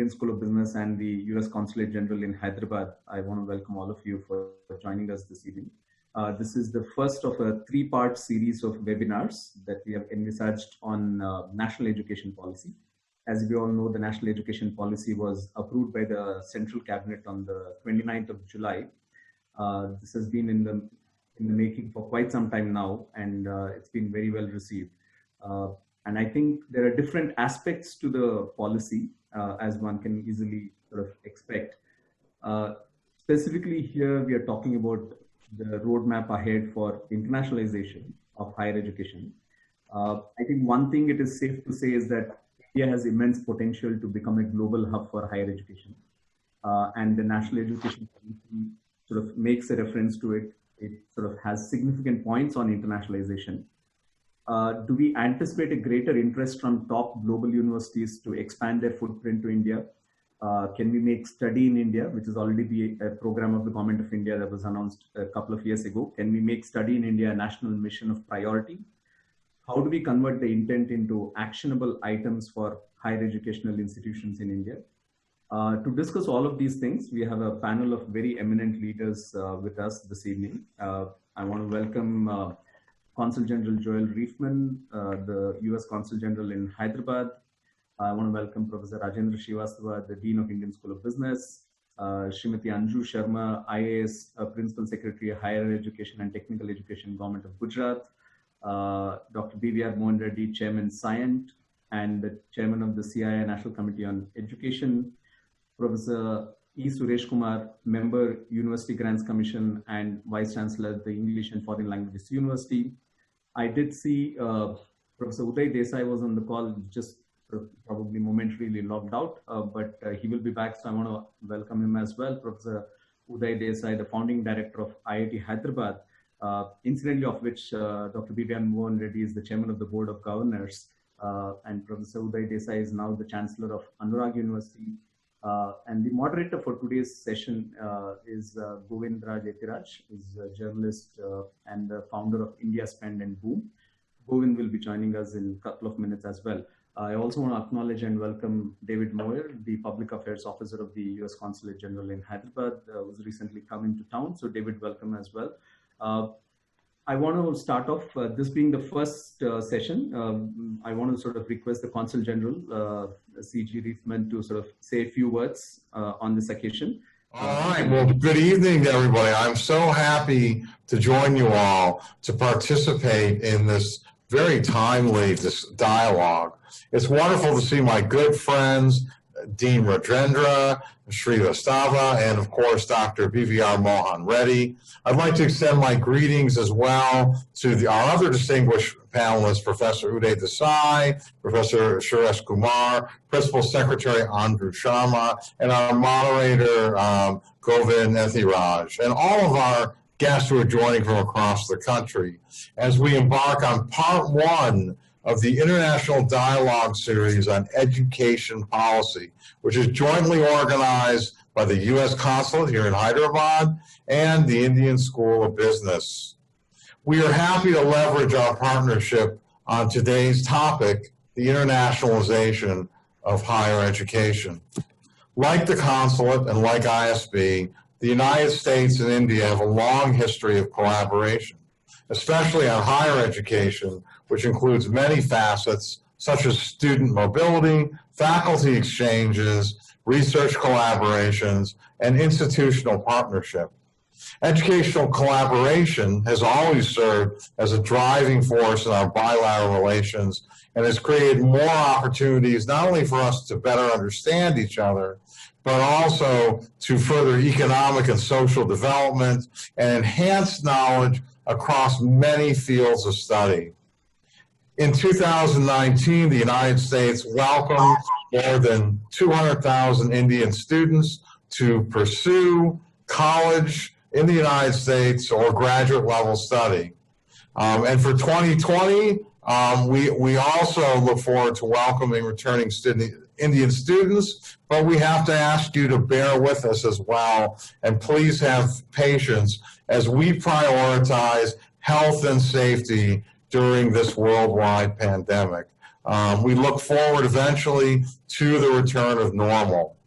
Indian School of Business and the US Consulate General in Hyderabad, I want to welcome all of you for joining us this evening. This is the first of a three-part series of webinars that we have envisaged on national education policy. As we all know, the national education policy was approved by the Central Cabinet on the 29th of July. This has been in the making for quite some time now, and it's been very well received. And I think there are different aspects to the policy, as one can easily sort of expect. Specifically here, we are talking about the roadmap ahead for internationalization of higher education. I think one thing it is safe to say is that India has immense potential to become a global hub for higher education. And the national education policy sort of makes a reference to it. It sort of has significant points on internationalization. Do we anticipate a greater interest from top global universities to expand their footprint to India? Can we make study in India, which is already a program of the Government of India that was announced a couple of years ago? Can we make study in India a national mission of priority? How do we convert the intent into actionable items for higher educational institutions in India? To discuss all of these things, we have a panel of very eminent leaders with us this evening. I want to welcome Consul General Joel Reifman, the US Consul General in Hyderabad. I want to welcome Professor Rajendra Srivastava, the Dean of Indian School of Business, Srimati Anju Sharma, IAS, Principal Secretary of Higher Education and Technical Education, Government of Gujarat, Dr. BVR Mohan Reddy, Chairman Scient, and the Chairman of the CII National Committee on Education, Professor E. Suresh Kumar, Member, University Grants Commission and Vice Chancellor, the English and Foreign Languages University. I did see Professor Uday Desai was on the call, just probably momentarily logged out, but he will be back, so I want to welcome him as well. Professor Uday Desai, the founding director of IIT Hyderabad, incidentally of which Dr. BVR Mohan Reddy is the chairman of the Board of Governors, and Professor Uday Desai is now the Chancellor of Anurag University. And the moderator for today's session is Govind Raj Etiraj, is a journalist and the founder of India Spend and Boom. Govind will be joining us in a couple of minutes as well. I also want to acknowledge and welcome David Moyer, the Public Affairs Officer of the US Consulate General in Hyderabad, who's recently come into town. So David, welcome as well. I want to start off, this being the first session, I want to sort of request the Consul General, C.G. Reifman, to sort of say a few words on this occasion. All right, well, good evening, everybody. I'm so happy to join you all to participate in this very timely dialogue. It's wonderful to see my good friends, Dean Rajendra, Srivastava, and of course, Dr. BVR Mohan Reddy. I'd like to extend my greetings as well to our other distinguished panelists, Professor Uday Desai, Professor Suresh Kumar, Principal Secretary Anju Sharma, and our moderator, Govind Etiraj, and all of our guests who are joining from across the country as we embark on part one of the International Dialogue Series on Education Policy, which is jointly organized by the U.S. Consulate here in Hyderabad and the Indian School of Business. We are happy to leverage our partnership on today's topic, the internationalization of higher education. Like the Consulate and like ISB, the United States and India have a long history of collaboration, especially on higher education, which includes many facets such as student mobility, faculty exchanges, research collaborations, and institutional partnership. Educational collaboration has always served as a driving force in our bilateral relations and has created more opportunities not only for us to better understand each other, but also to further economic and social development and enhance knowledge across many fields of study. In 2019, the United States welcomed more than 200,000 Indian students to pursue college in the United States or graduate level study. And for 2020, we also look forward to welcoming returning Indian students, but we have to ask you to bear with us as well, and please have patience as we prioritize health and safety during this worldwide pandemic. We look forward eventually to the return of normal.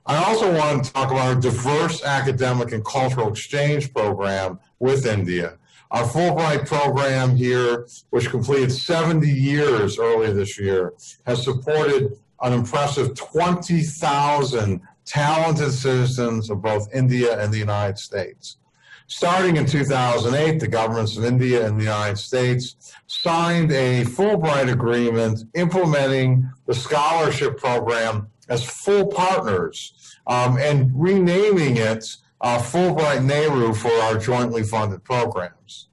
I also want to talk about our diverse academic and cultural exchange program with India. Our Fulbright program here, which completed 70 years earlier this year, has supported an impressive 20,000 talented citizens of both India and the United States. Starting in 2008, the governments of India and the United States signed a Fulbright agreement implementing the scholarship program as full partners and renaming it Fulbright Nehru for our jointly funded programs.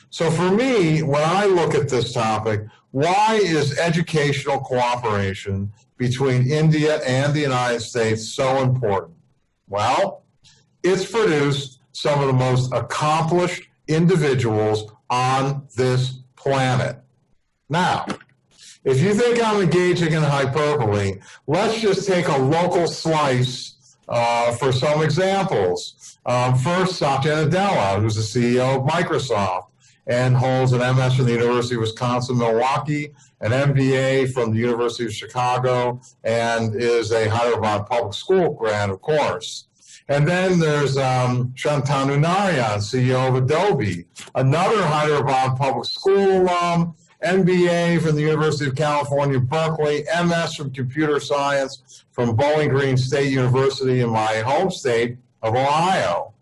So for me, when I look at this topic, why is educational cooperation between India and the United States so important? Well, it's produced some of the most accomplished individuals on this planet. Now, if you think I'm engaging in hyperbole, let's just take a local slice for some examples. First, Satya Nadella, who's the CEO of Microsoft and holds an MS from the University of Wisconsin-Milwaukee, an MBA from the University of Chicago, and is a Hyderabad public school grad, of course. And then there's Shantanu Narayan, CEO of Adobe, another Hyderabad public school alum, MBA from the University of California, Berkeley, MS from computer science from Bowling Green State University in my home state of Ohio.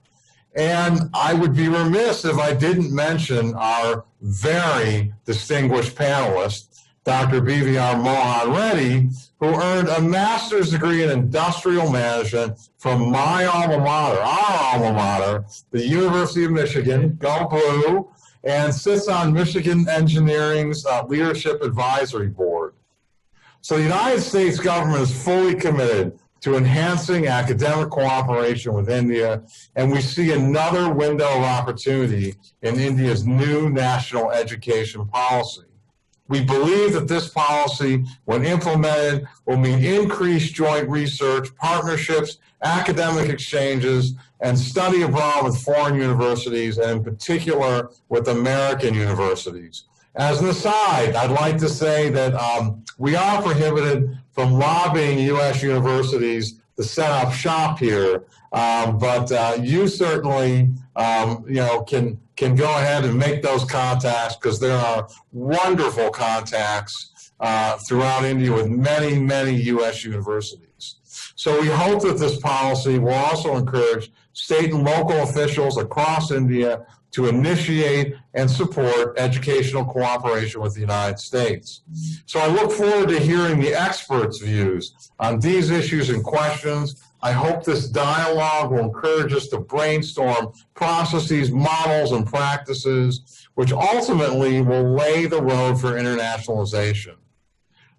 And I would be remiss if I didn't mention our very distinguished panelist, Dr. BVR Mohan Reddy, who earned a master's degree in industrial management from my alma mater, our alma mater, the University of Michigan, go Blue, and sits on Michigan Engineering's Leadership Advisory Board. So the United States government is fully committed to enhancing academic cooperation with India, and we see another window of opportunity in India's new national education policy. We believe that this policy, when implemented, will mean increased joint research, partnerships, academic exchanges, and study abroad with foreign universities, and in particular with American universities. As an aside, I'd like to say that we are prohibited from lobbying U.S. universities to set up shop here, but you certainly, can go ahead and make those contacts, because there are wonderful contacts throughout India with many, many U.S. universities. So we hope that this policy will also encourage state and local officials across India to initiate and support educational cooperation with the United States. So I look forward to hearing the experts' views on these issues and questions. I hope this dialogue will encourage us to brainstorm processes, models, and practices, which ultimately will lay the road for internationalization.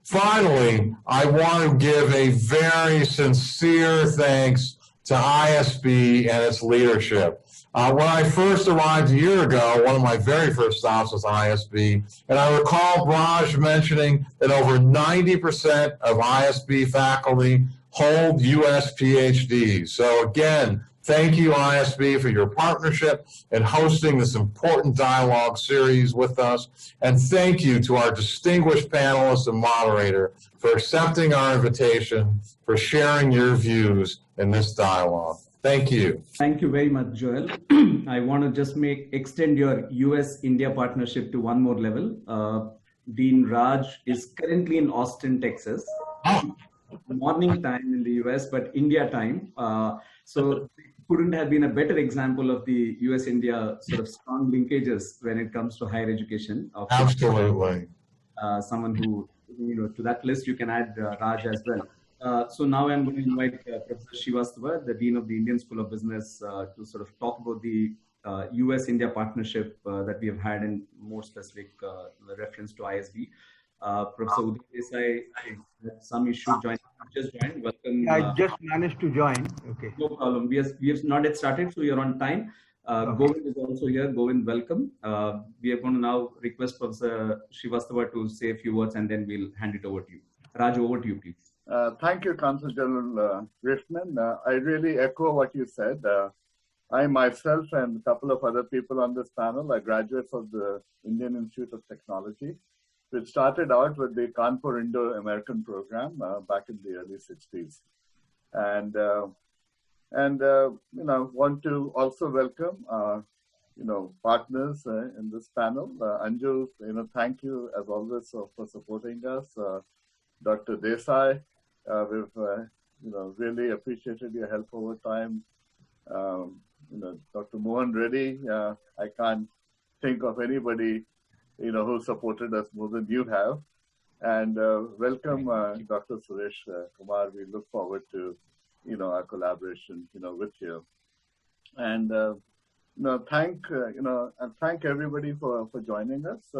Finally, I want to give a very sincere thanks to ISB and its leadership. When I first arrived a year ago, one of my very first stops was ISB, and I recall Raj mentioning that over 90% of ISB faculty hold U.S. PhDs. So again, thank you, ISB, for your partnership and hosting this important dialogue series with us. And thank you to our distinguished panelists and moderator for accepting our invitation, for sharing your views in this dialogue. Thank you. Thank you very much, Joel. I want to just extend your US-India partnership to one more level. Dean Raj is currently in Austin, Texas. Morning time in the US, but India time. So it couldn't have been a better example of the US-India sort of strong linkages when it comes to higher education. Absolutely. Someone who, to that list, you can add Raj as well. So now I'm going to invite Professor Srivastava, the Dean of the Indian School of Business, to sort of talk about the US-India partnership that we have had, in more specific reference to ISB. Professor Uday Desai had some issue joining. Just joined. Welcome. I just managed to join. Okay. No problem. We have not yet started, so you're on time. Okay. Govind is also here. Govind, welcome. We are going to now request Professor Srivastava to say a few words, and then we'll hand it over to you. Raj, over to you, please. Thank you, Consul General Krishnan. I really echo what you said. I myself and a couple of other people on this panel are graduates of the Indian Institute of Technology, which started out with the Kanpur Indo-American program back in the early 60s. Want to also welcome partners in this panel. Anju, thank you as always for supporting us. Dr. Desai, we've really appreciated your help over time. Dr. Mohan Reddy, I can't think of anybody who supported us more than you have. And welcome, Dr. Suresh Kumar. We look forward to our collaboration with you. And thank everybody for joining us.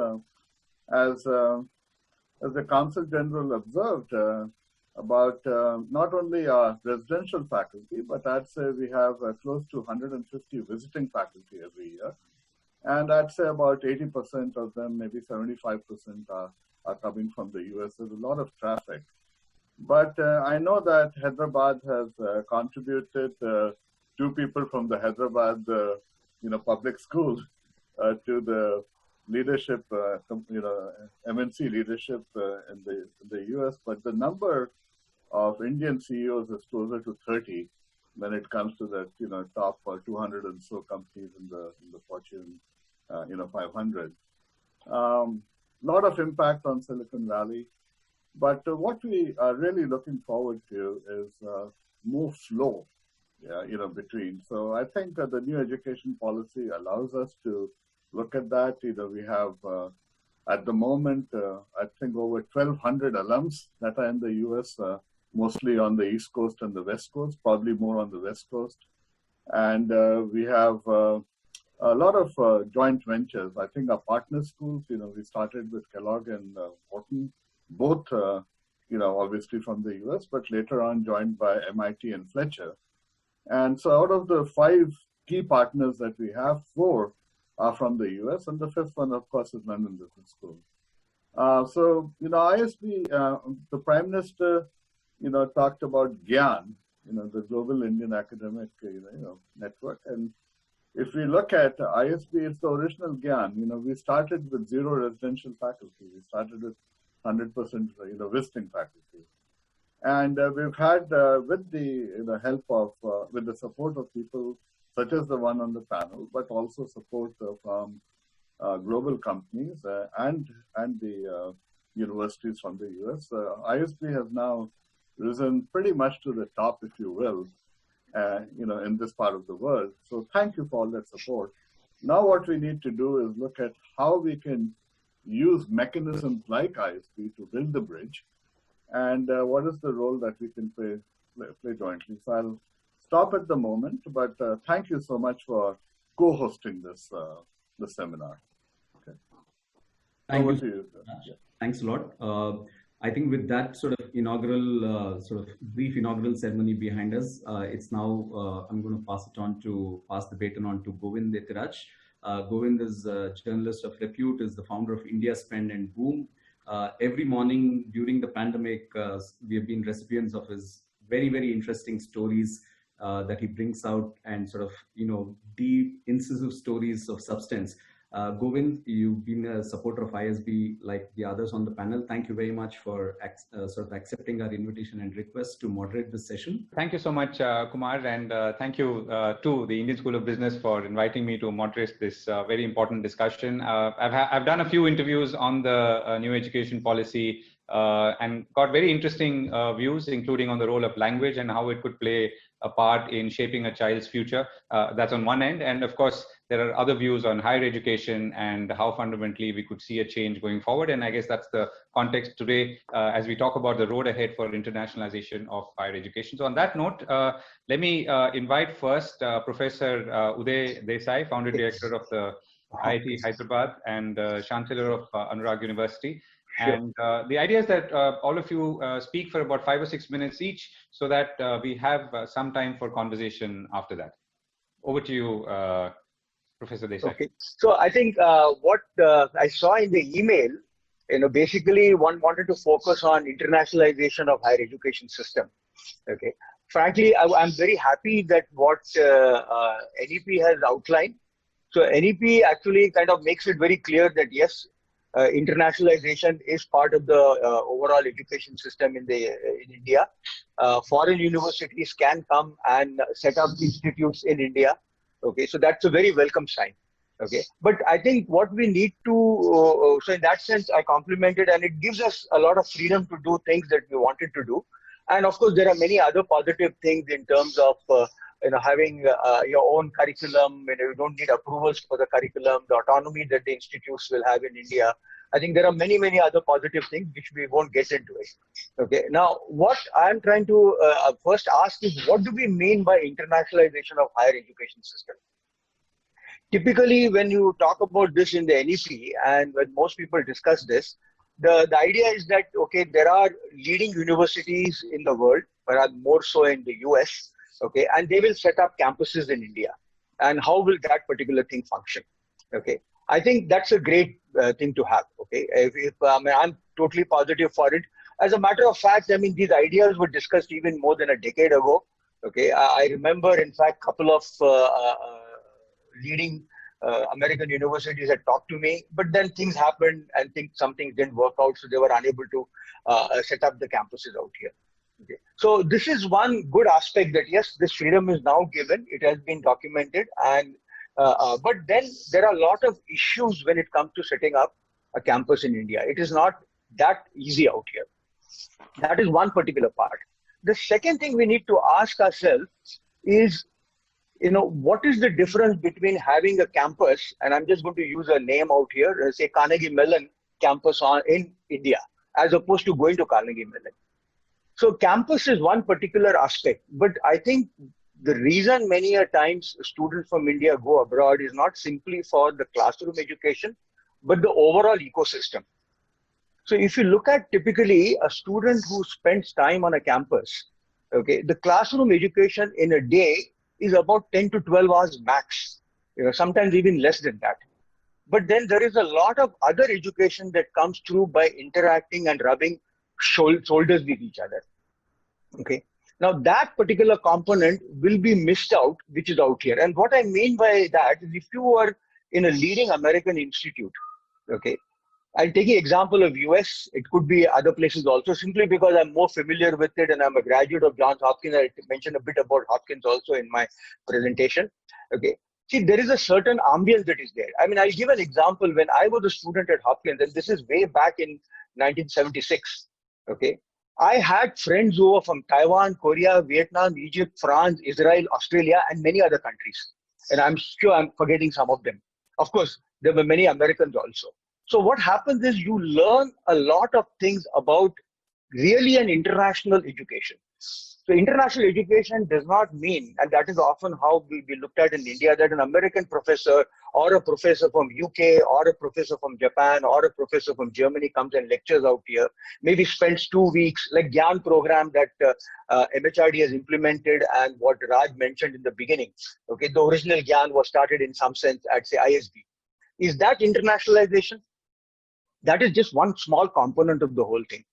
As the Council General observed, about not only our residential faculty, but I'd say we have close to 150 visiting faculty every year. And I'd say about 80% of them, maybe 75% are coming from the US. There's a lot of traffic. But I know that Hyderabad has contributed 2 people from the Hyderabad public school to the leadership, MNC leadership in the US. But the number of Indian CEOs is closer to 30 when it comes to the top 200 and so companies in the Fortune 500. Lot of impact on Silicon Valley, but what we are really looking forward to is more flow, between. So I think the new education policy allows us to look at that. We have at the moment, I think over 1,200 alums that are in the US, mostly on the East Coast and the West Coast, probably more on the West Coast. And we have a lot of joint ventures. I think our partner schools, we started with Kellogg and Wharton, both, obviously from the US, but later on joined by MIT and Fletcher. And so out of the 5 key partners that we have, 4 are from the US, and the 5th one, of course, is London Business School. So, ISB, the Prime Minister, talked about GYAN, the Global Indian Academic, Network. And if we look at ISB, it's the original GYAN. We started with 0 residential faculty. We started with 100%, visiting faculty. And we've had, with the help of, with the support of people such as the one on the panel, but also support from global companies and the universities from the US, ISB has now risen pretty much to the top, if you will, in this part of the world. So thank you for all that support. Now what we need to do is look at how we can use mechanisms like ISB to build the bridge, and what is the role that we can play jointly. So I'll stop at the moment, but thank you so much for co-hosting this seminar. Okay. Over to you. Thanks a lot. I think with that sort of inaugural, brief inaugural ceremony behind us, it's now, I'm going to pass the baton on to Govind Etiraj. Govind is a journalist of repute, is the founder of India Spend and Boom. Every morning during the pandemic, we have been recipients of his very, very interesting stories that he brings out, and sort of, deep, incisive stories of substance. Govind, you've been a supporter of ISB like the others on the panel. Thank you very much for sort of accepting our invitation and request to moderate this session. Thank you so much, Kumar, and thank you to the Indian School of Business for inviting me to moderate this very important discussion. I've done a few interviews on the new education policy and got very interesting views, including on the role of language and how it could play a part in shaping a child's future. That's on one end. And of course, there are other views on higher education and how fundamentally we could see a change going forward. And I guess that's the context today as we talk about the road ahead for internationalization of higher education. So on that note, let me invite first Professor Uday Desai, founder director of the IIT Hyderabad and Chancellor of Anurag University. Sure. And the idea is that all of you speak for about 5 or 6 minutes each, so that we have some time for conversation after that. Over to you, Professor Desai. Okay. So I think what I saw in the email, basically one wanted to focus on internationalization of higher education system. Okay. Frankly, I'm very happy that what NEP has outlined. So NEP actually kind of makes it very clear that yes, internationalization is part of the overall education system in India. Foreign universities can come and set up institutes in India. Okay, so that's a very welcome sign. Okay, but I think what we need to, so in that sense, I compliment it, and it gives us a lot of freedom to do things that we wanted to do. And of course, there are many other positive things in terms of having your own curriculum. You don't need approvals for the curriculum, the autonomy that the institutes will have in India. I think there are many other positive things which we won't get into it. Okay. Now, what I'm trying to first ask is, what do we mean by internationalization of higher education system? Typically, when you talk about this in the NEP, and when most people discuss this, the idea is that, okay, there are leading universities in the world, perhaps more so in the US, okay, and they will set up campuses in India. And how will that particular thing function? Okay, I think that's a great thing to have. Okay, I'm totally positive for it. As a matter of fact, I mean, these ideas were discussed even more than a decade ago. Okay, I remember, in fact, a couple of leading American universities had talked to me, but then things happened and some things didn't work out, so they were unable to set up the campuses out here. Okay. So this is one good aspect, that yes, this freedom is now given, it has been documented, and but then there are a lot of issues when it comes to setting up a campus in India. It is not that easy out here. That is one particular part. The second thing we need to ask ourselves is, what is the difference between having a campus, and I'm just going to use a name out here, say Carnegie Mellon campus in India, as opposed to going to Carnegie Mellon. So campus is one particular aspect, but I think the reason many a times students from India go abroad is not simply for the classroom education, but the overall ecosystem. So if you look at typically a student who spends time on a campus, okay, the classroom education in a day is about 10 to 12 hours max, sometimes even less than that. But then there is a lot of other education that comes through by interacting and rubbing shoulders with each other. Okay. Now that particular component will be missed out, which is out here. And what I mean by that is, if you are in a leading American institute, okay, I'll take an example of US. It could be other places also, simply because I'm more familiar with it and I'm a graduate of Johns Hopkins. I mentioned a bit about Hopkins also in my presentation. Okay. See, there is a certain ambience that is there. I mean, I'll give an example. When I was a student at Hopkins, and this is way back in 1976, okay, I had friends who were from Taiwan, Korea, Vietnam, Egypt, France, Israel, Australia, and many other countries. And I'm sure I'm forgetting some of them. Of course, there were many Americans also. So what happens is, you learn a lot of things about really an international education. So international education does not mean, and that is often how we looked at in India, that an American professor or a professor from UK or a professor from Japan or a professor from Germany comes and lectures out here, maybe spends 2 weeks, like GYAN program that MHRD has implemented, and what Raj mentioned in the beginning. Okay, the original GYAN was started in some sense at, say, ISB. Is that internationalization? That is just one small component of the whole thing.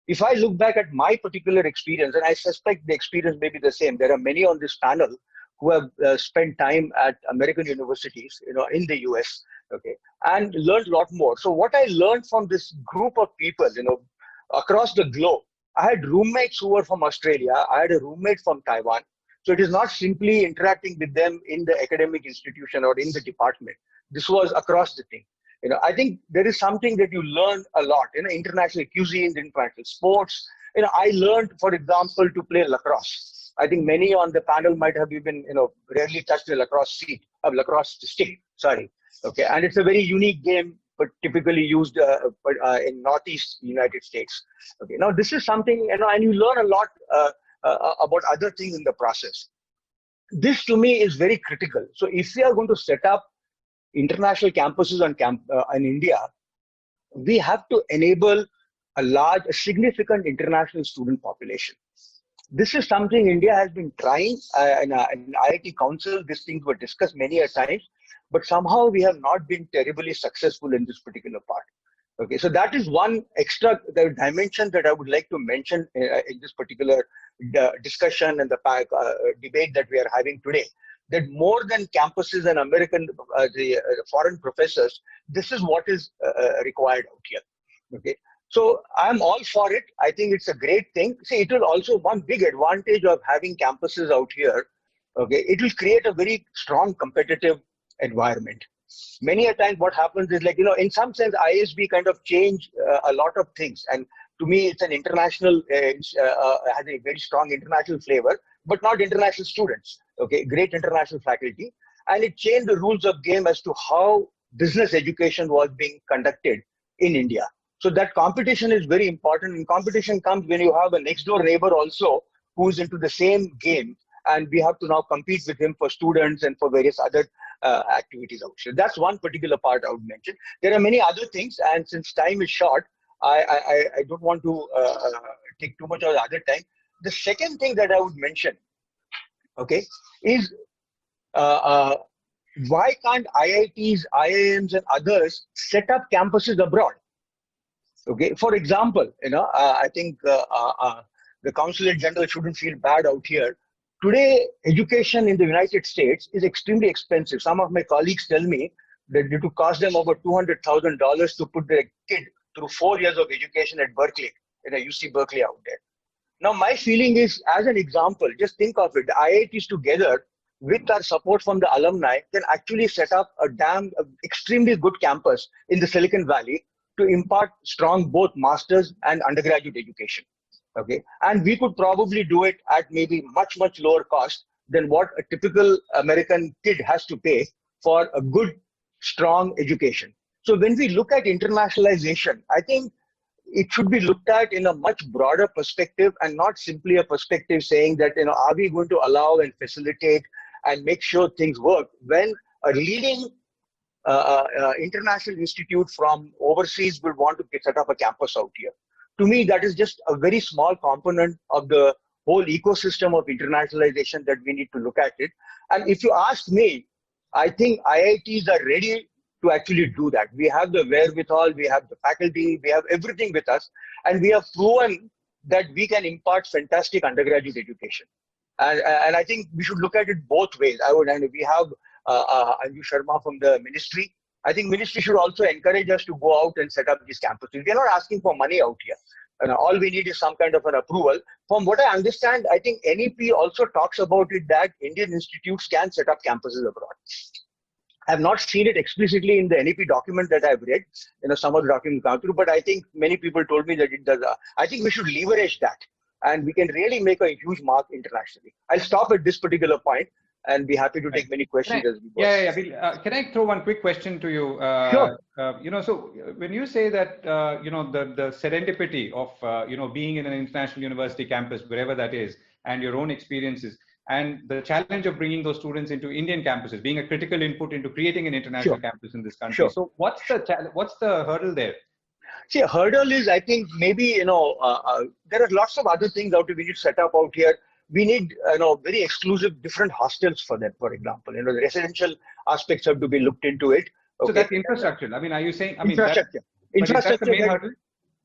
If I look back at my particular experience, and I suspect the experience may be the same, there are many on this panel who have spent time at American universities, in the US, okay, and learned a lot more. So what I learned from this group of people, across the globe, I had roommates who were from Australia, I had a roommate from Taiwan. So it is not simply interacting with them in the academic institution or in the department. This was across the thing. I think there is something that you learn a lot, international cuisine, international sports. I learned, for example, to play lacrosse. I think many on the panel might have even, rarely touched a lacrosse stick, sorry. Okay. And it's a very unique game, but typically used in Northeast United States. Okay. Now this is something, and you learn a lot about other things in the process. This to me is very critical. So if we are going to set up international campuses in India, we have to enable a significant international student population. This is something India has been trying, in IIT Council, these things were discussed many a times, but somehow we have not been terribly successful in this particular part. Okay, so that is one extra dimension that I would like to mention in this particular discussion and the debate that we are having today. that more than campuses and American, foreign professors, this is what is required out here. Okay. So I'm all for it. I think it's a great thing. See, it will also, one big advantage of having campuses out here, okay, it will create a very strong competitive environment. Many a times what happens is, like, in some sense, ISB kind of change a lot of things. And to me, it's an international, has a very strong international flavor, but not international students. Okay, great international faculty. And it changed the rules of game as to how business education was being conducted in India. So that competition is very important. And competition comes when you have a next door neighbor also who's into the same game. And we have to now compete with him for students and for various other activities out here. That's one particular part I would mention. There are many other things. And since time is short, I don't want to take too much of the other time. The second thing that I would mention, okay, is why can't IITs, IIMs, and others set up campuses abroad? Okay, for example, I think the Consulate General shouldn't feel bad out here. Today, education in the United States is extremely expensive. Some of my colleagues tell me that it would cost them over $200,000 to put their kid through 4 years of education at Berkeley, in a UC Berkeley out there. Now, my feeling is, as an example, just think of it, the IITs together with our support from the alumni can actually set up a extremely good campus in the Silicon Valley to impart strong both masters and undergraduate education. Okay, and we could probably do it at maybe much, much lower cost than what a typical American kid has to pay for a good, strong education. So when we look at internationalization, I think it should be looked at in a much broader perspective, and not simply a perspective saying that, are we going to allow and facilitate and make sure things work when a leading international institute from overseas will want to set up a campus out here. To me, that is just a very small component of the whole ecosystem of internationalization that we need to look at it. And if you ask me, I think IITs are ready to actually do that. We have the wherewithal, we have the faculty, we have everything with us, and we have proven that we can impart fantastic undergraduate education. And I think we should look at it both ways. And we have Anju Sharma from the ministry. I think ministry should also encourage us to go out and set up these campuses. We're not asking for money out here. All we need is some kind of an approval. From what I understand, I think NEP also talks about it that Indian institutes can set up campuses abroad. I have not seen it explicitly in the NEP document that I've read. Some of the documents come through, but I think many people told me that it does. I think we should leverage that, and we can really make a huge mark internationally. I'll stop at this particular point and be happy to take many questions as we go. Yeah. Can I throw one quick question to you? Sure. So when you say that, the serendipity of, being in an international university campus, wherever that is, and your own experiences, and the challenge of bringing those students into Indian campuses, being a critical input into creating an international campus in this country. Sure. So what's the hurdle there? See, a hurdle is, I think, maybe, there are lots of other things out here we need to set up out here. We need, very exclusive different hostels for them, for example. The residential aspects have to be looked into it. Okay. So that's infrastructure. I mean, are you saying, infrastructure? Infrastructure. The main hurdle?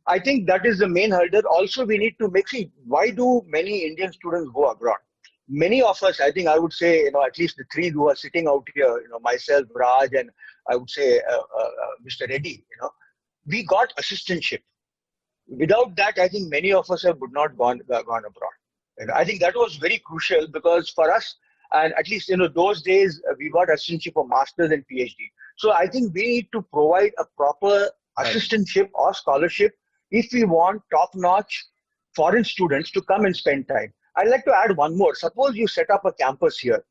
I think that is the main hurdle. Also, we need to why do many Indian students go abroad? Many of us, I think I would say, at least the three who are sitting out here, myself, Raj, and I would say Mr. Reddy, we got assistantship. Without that, I think many of us would not gone abroad. And I think that was very crucial because for us, and at least, those days, we got assistantship for masters and PhD. So I think we need to provide a proper assistantship or scholarship if we want top-notch foreign students to come and spend time. I'd like to add one more. Suppose you set up a campus here,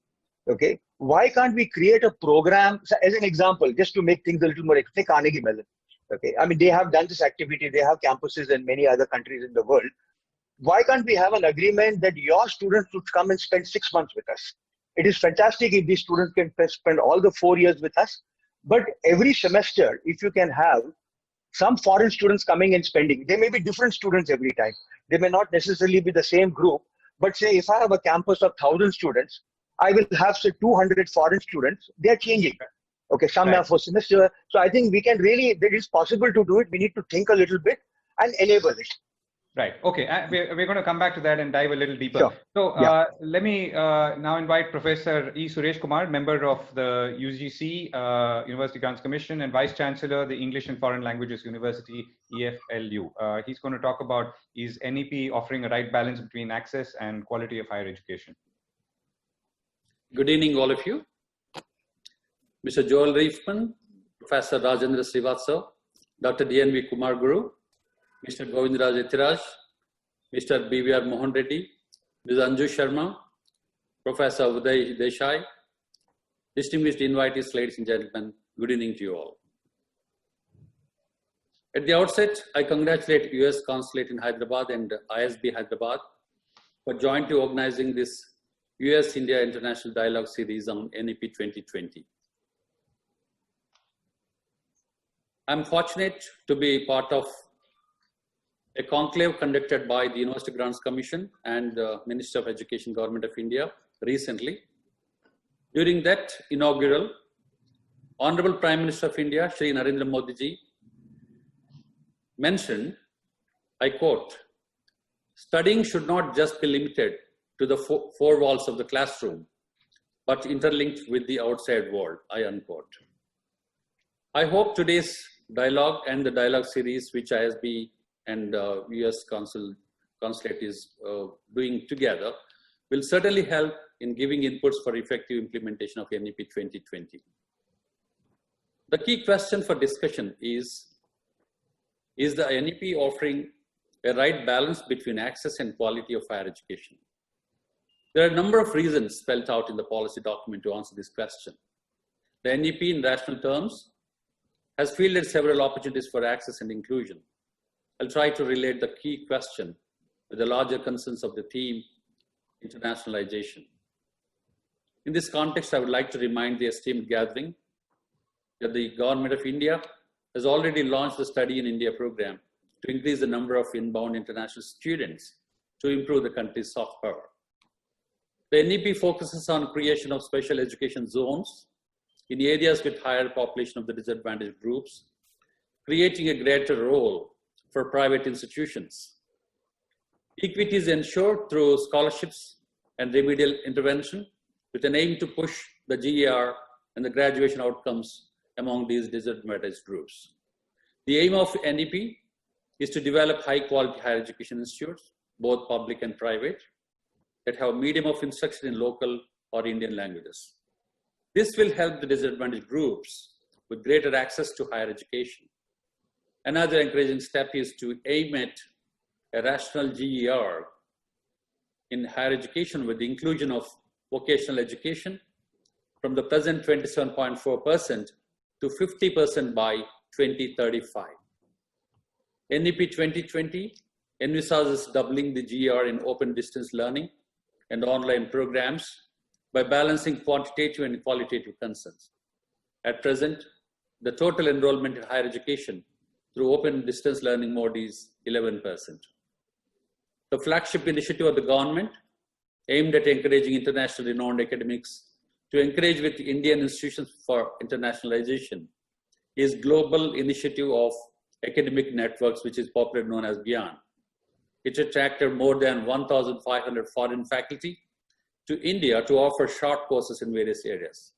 okay? Why can't we create a program, as an example, just to make things a little more, take Carnegie Mellon, okay? I mean, they have done this activity. They have campuses in many other countries in the world. Why can't we have an agreement that your students should come and spend 6 months with us? It is fantastic if these students can spend all the 4 years with us. But every semester, if you can have some foreign students coming and spending, they may be different students every time. They may not necessarily be the same group. But say if I have a campus of 1,000 students, I will have say 200 foreign students. They are changing. Okay, some are for semester. So I think we can really, it is possible to do it. We need to think a little bit and enable it. Right. Okay. We're going to come back to that and dive a little deeper. Sure. So Yeah. let me now invite Professor E. Suresh Kumar, member of the UGC, University Grants Commission, and Vice Chancellor, the English and Foreign Languages University, EFLU. He's going to talk about is NEP offering a right balance between access and quality of higher education. Good evening, all of you. Mr. Joel Reifman, Professor Rajendra Srivatsav, Dr. DNV Kumar Guru, Mr. Govindraj Etiraj, Mr. BVR Mohan Reddy, Ms. Anju Sharma, Professor Uday Desai, distinguished invitees, ladies and gentlemen, good evening to you all. At the outset, I congratulate US Consulate in Hyderabad and ISB Hyderabad for jointly organizing this US-India International Dialogue Series on NEP 2020. I'm fortunate to be part of a conclave conducted by the University Grants Commission and the Ministry of Education, Government of India recently. During that inaugural, Honorable Prime Minister of India, Shri Narendra Modi ji, mentioned, I quote, "Studying should not just be limited to the four walls of the classroom, but interlinked with the outside world," I unquote. I hope today's dialogue and the dialogue series, which ISB and US Consulate is doing together, will certainly help in giving inputs for effective implementation of NEP 2020. The key question for discussion is the NEP offering a right balance between access and quality of higher education? There are a number of reasons spelled out in the policy document to answer this question. The NEP in rational terms has fielded several opportunities for access and inclusion. I'll try to relate the key question with the larger concerns of the theme, internationalization. In this context, I would like to remind the esteemed gathering that the Government of India has already launched the Study in India program to increase the number of inbound international students to improve the country's soft power. The NEP focuses on creation of special education zones in areas with higher population of the disadvantaged groups, creating a greater role for private institutions. Equity is ensured through scholarships and remedial intervention with an aim to push the GER and the graduation outcomes among these disadvantaged groups. The aim of NEP is to develop high quality higher education institutes, both public and private, that have medium of instruction in local or Indian languages. This will help the disadvantaged groups with greater access to higher education. Another encouraging step is to aim at a rational GER in higher education with the inclusion of vocational education from the present 27.4% to 50% by 2035. NEP 2020 envisages doubling the GER in open distance learning and online programs by balancing quantitative and qualitative concerns. At present, the total enrollment in higher education through open distance learning mode is 11%. The flagship initiative of the government aimed at encouraging international renowned academics to engage with Indian institutions for internationalization is Global Initiative of Academic Networks, which is popularly known as GYAN. It attracted more than 1,500 foreign faculty to India to offer short courses in various areas.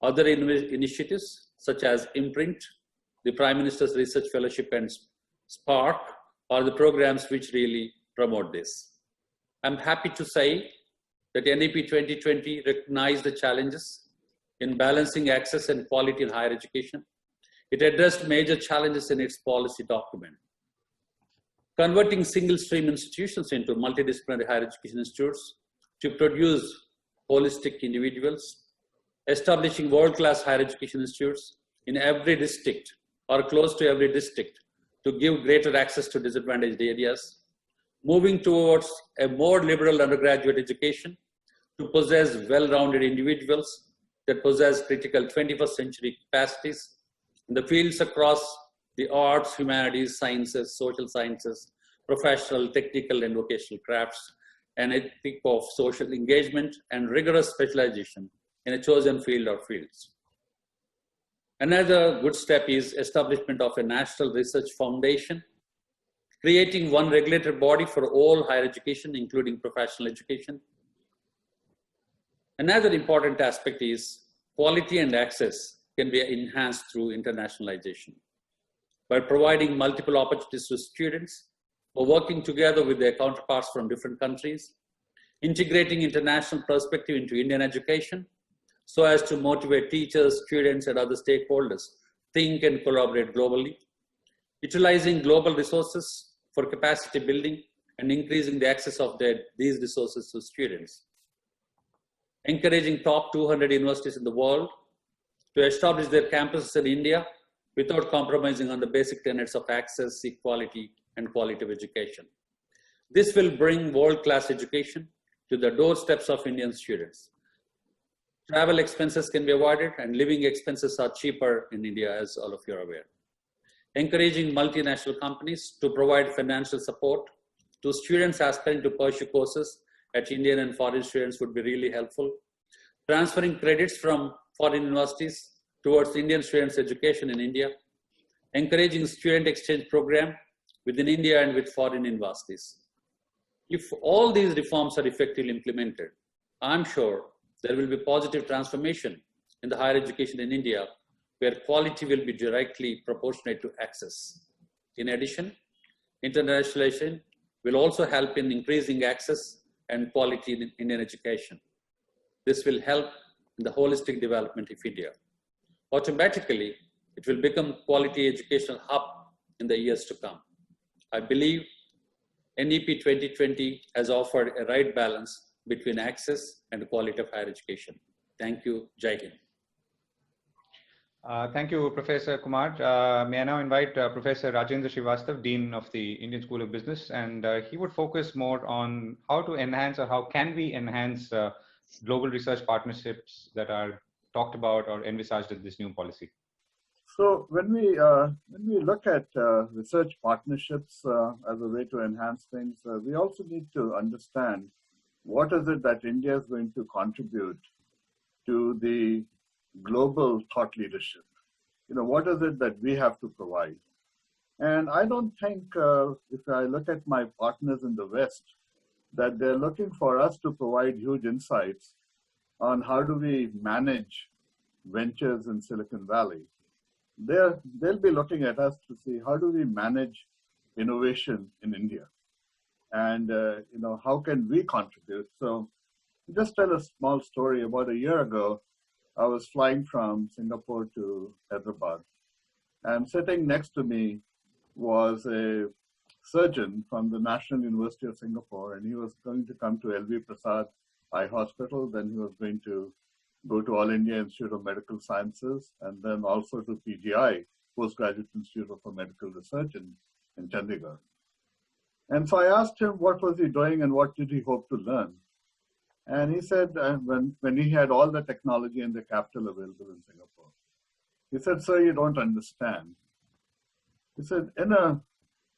Other initiatives such as Imprint, the Prime Minister's Research Fellowship and Spark are the programs which really promote this. I'm happy to say that NEP 2020 recognized the challenges in balancing access and quality in higher education. It addressed major challenges in its policy document. Converting single stream institutions into multidisciplinary higher education institutes to produce holistic individuals, establishing world-class higher education institutes in every district or close to every district to give greater access to disadvantaged areas, moving towards a more liberal undergraduate education to possess well-rounded individuals that possess critical 21st century capacities in the fields across the arts, humanities, sciences, social sciences, professional, technical, and vocational crafts, an ethic of social engagement and rigorous specialization in a chosen field or fields. Another good step is establishment of a national research foundation, creating one regulated body for all higher education, including professional education. Another important aspect is quality and access can be enhanced through internationalization. By providing multiple opportunities to students or working together with their counterparts from different countries, integrating international perspective into Indian education so as to motivate teachers, students, and other stakeholders think and collaborate globally, utilizing global resources for capacity building and increasing the access of these resources to students, encouraging top 200 universities in the world to establish their campuses in India without compromising on the basic tenets of access, equality, and quality of education. This will bring world-class education to the doorsteps of Indian students. Travel expenses can be avoided and living expenses are cheaper in India, as all of you are aware. Encouraging multinational companies to provide financial support to students aspiring to pursue courses at Indian and foreign students would be really helpful. Transferring credits from foreign universities towards Indian students' education in India. Encouraging student exchange program within India and with foreign universities. If all these reforms are effectively implemented, I'm sure there will be positive transformation in the higher education in India, where quality will be directly proportionate to access. In addition, internationalization will also help in increasing access and quality in Indian education. This will help in the holistic development of India. Automatically, it will become quality educational hub in the years to come. I believe NEP 2020 has offered a right balance between access and quality of higher education. Thank you. Jai Hind. Thank you, Professor Kumar. May I now invite Professor Rajendra Srivastav, Dean of the Indian School of Business, and he would focus more on how to enhance or how can we enhance global research partnerships that are talked about or envisaged in this new policy. So when we look at research partnerships as a way to enhance things, we also need to understand what is it that India is going to contribute to the global thought leadership. You know, what is it that we have to provide? And I don't think, if I look at my partners in the West, that they're looking for us to provide huge insights on how do we manage ventures in Silicon Valley. They'll be looking at us to see how do we manage innovation in India, and you know, how can we contribute. So just tell a small story. About a year ago, I was flying from Singapore to Hyderabad, and sitting next to me was a surgeon from the National University of Singapore, and he was going to come to LV Prasad Eye Hospital. Then he was going to go to All India Institute of Medical Sciences, and then also to PGI, Postgraduate Institute for Medical Research in Chandigarh. And so I asked him what was he doing and what did he hope to learn. And he said when he had all the technology and the capital available in Singapore, he said, "Sir, you don't understand." He said, in an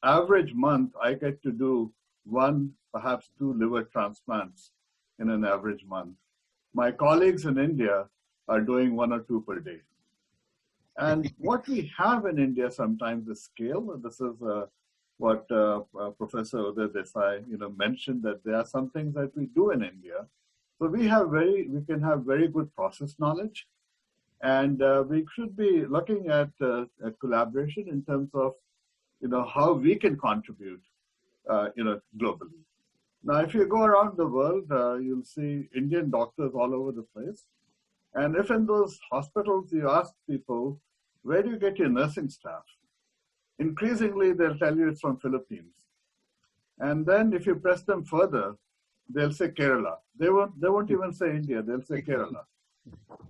average month, I get to do 1, perhaps 2 liver transplants in an average month. My colleagues in India are doing 1 or 2 per day. And what we have in India sometimes is scale. This is what Professor Uday Desai mentioned, that there are some things that we do in India. So we can have very good process knowledge, and we should be looking at a collaboration in terms of how we can contribute globally. Now, if you go around the world, you'll see Indian doctors all over the place. And if in those hospitals you ask people, where do you get your nursing staff? Increasingly, they'll tell you it's from Philippines. And then if you press them further, they'll say Kerala. They won't even say India, they'll say Kerala.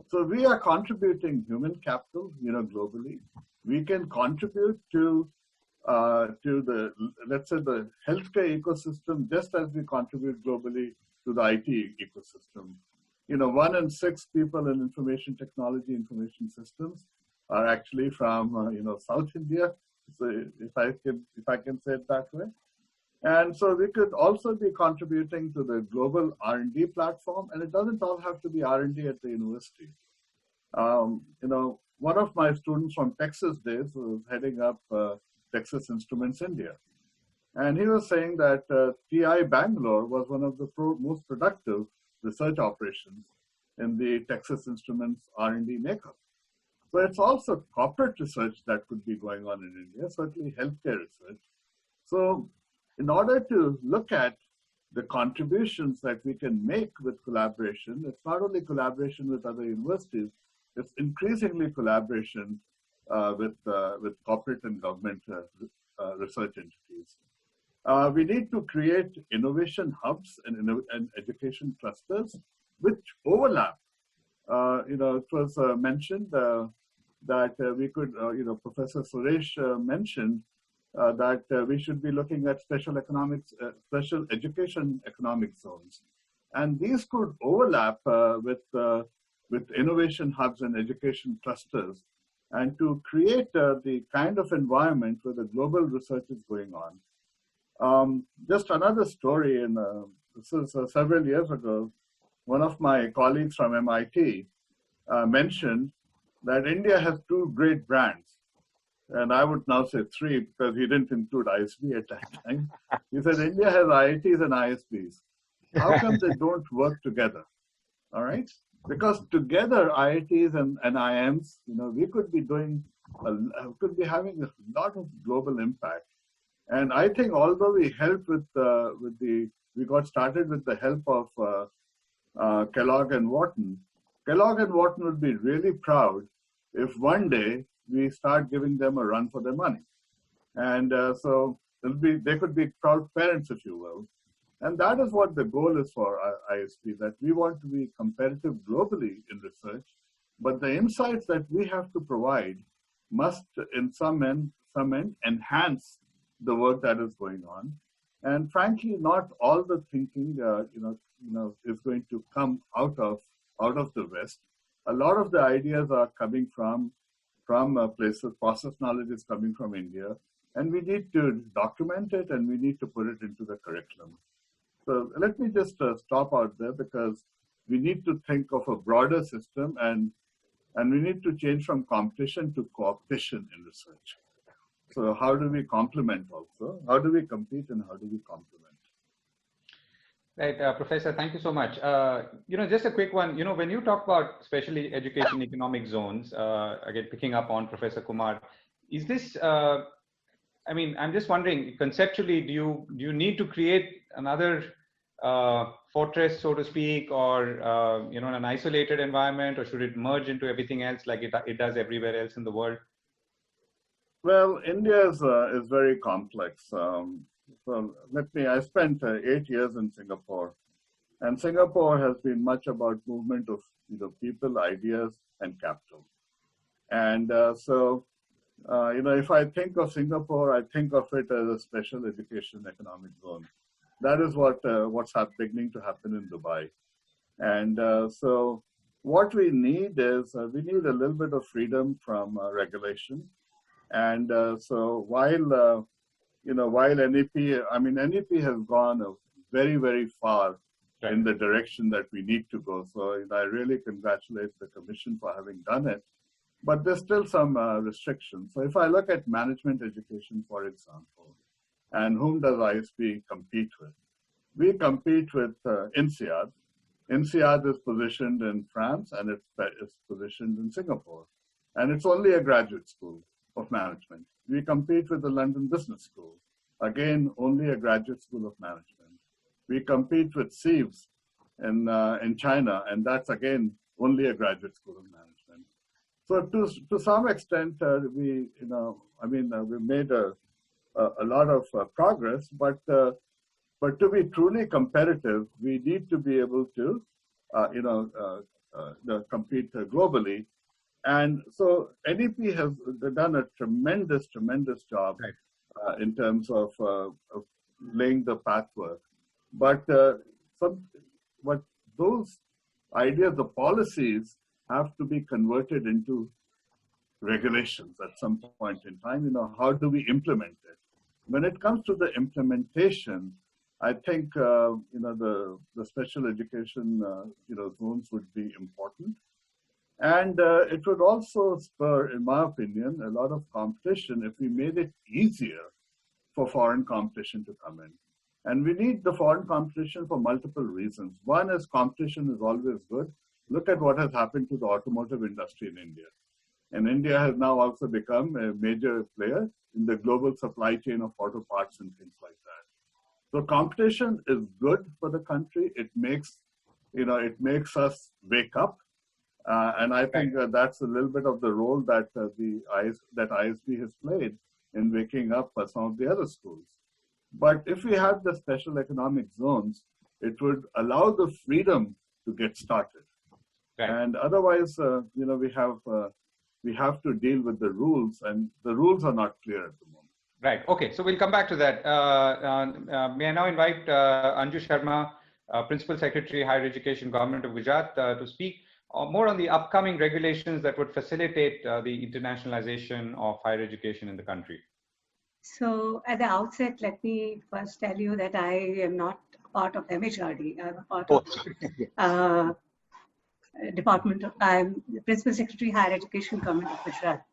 So we are contributing human capital, globally. We can contribute to the, let's say, the healthcare ecosystem, just as we contribute globally to the IT ecosystem. 1 in 6 people in information technology, information systems are actually from, South India. So if I can say it that way. And so we could also be contributing to the global R&D platform, and it doesn't all have to be R&D at the university. One of my students from Texas days was heading up Texas Instruments India. And he was saying that TI Bangalore was one of the most productive research operations in the Texas Instruments R&D makeup. So it's also corporate research that could be going on in India, certainly healthcare research. So in order to look at the contributions that we can make with collaboration, it's not only collaboration with other universities, it's increasingly collaboration with corporate and government research entities. We need to create innovation hubs and education clusters which overlap. It was mentioned that we could, Professor Suresh mentioned that we should be looking at special education economic zones. And these could overlap with innovation hubs and education clusters, and to create the kind of environment where the global research is going on. Just another story, this is several years ago, one of my colleagues from MIT mentioned that India has two great brands. And I would now say three, because he didn't include ISB at that time. He said India has IITs and ISBs. How come they don't work together? All right? Because together, IITs and IIMs, we could be could be having a lot of global impact. And I think although we helped we got started with the help of Kellogg and Wharton. Kellogg and Wharton would be really proud if one day we start giving them a run for their money. And so they could be proud parents, if you will. And that is what the goal is for ISB, that we want to be competitive globally in research, but the insights that we have to provide must, in some end, enhance the work that is going on. And frankly, not all the thinking, is going to come out of the West. A lot of the ideas are coming from places. Process knowledge is coming from India, and we need to document it and we need to put it into the curriculum. So let me just stop out there, because we need to think of a broader system, and we need to change from competition to cooperation in research. So how do we complement also? How do we compete and how do we complement? Right, Professor, thank you so much. Just a quick one, when you talk about especially education economic zones, again, picking up on Professor Kumar, is this, I'm just wondering, conceptually, do you need to create another fortress, so to speak, or, an isolated environment, or should it merge into everything else like it does everywhere else in the world? Well, India is very complex. So I spent 8 years in Singapore, and Singapore has been much about movement of people, ideas, and capital. And if I think of Singapore, I think of it as a special education economic zone. That is what's beginning to happen in Dubai. And so what we need is we need a little bit of freedom from regulation. And so while NEP, NEP has gone very, very far in the direction that we need to go. So I really congratulate the Commission for having done it. But there's still some restrictions. So if I look at management education, for example, and whom does ISB compete with? We compete with INSEAD. INSEAD is positioned in France, and it's positioned in Singapore. And it's only a graduate school of management. We compete with the London Business School. Again, only a graduate school of management. We compete with SEAVS in China, and that's again only a graduate school of management. So to some extent, we made a lot of progress, but to be truly competitive, we need to be able to compete globally. And so NEP has done a tremendous job in terms of laying the pathwork. But those ideas, the policies, have to be converted into regulations at some point in time. How do we implement it? When it comes to the implementation, I think the special education zones would be important. And it would also spur, in my opinion, a lot of competition if we made it easier for foreign competition to come in. And we need the foreign competition for multiple reasons. One is competition is always good. Look at what has happened to the automotive industry in India. And India has now also become a major player in the global supply chain of auto parts and things like that. So competition is good for the country. It makes, it makes us wake up. And I think that's a little bit of the role that ISB has played in waking up some of the other schools. But if we have the special economic zones, it would allow the freedom to get started. Right. And otherwise, we have to deal with the rules, and the rules are not clear at the moment. Right. Okay. So we'll come back to that. May I now invite Anju Sharma, Principal Secretary, Higher Education, Government of Gujarat, to speak more on the upcoming regulations that would facilitate the internationalization of higher education in the country. So at the outset, let me first tell you that I am not part of MHRD. I'm a part of I'm the Principal Secretary, Higher Education, Government of Gujarat.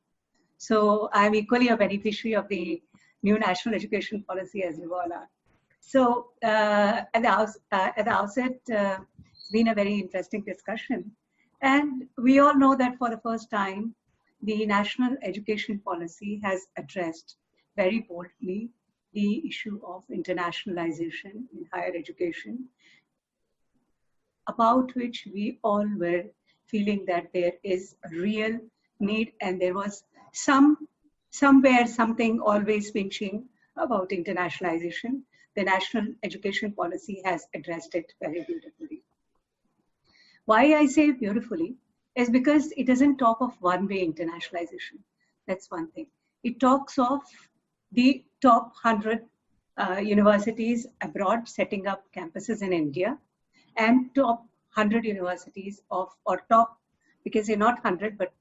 So I'm equally a beneficiary of the new national education policy as you all are. So at the outset, it's been a very interesting discussion. And we all know that for the first time, the national education policy has addressed very boldly the issue of internationalization in higher education, about which we all were feeling that there is a real need, and there was somewhere something always pinching about internationalization. The national education policy has addressed it very beautifully. Why I say beautifully is because it doesn't talk of one-way internationalization. That's one thing. It talks of the top 100 universities abroad setting up campuses in India, and top 100 universities because they're not 100, but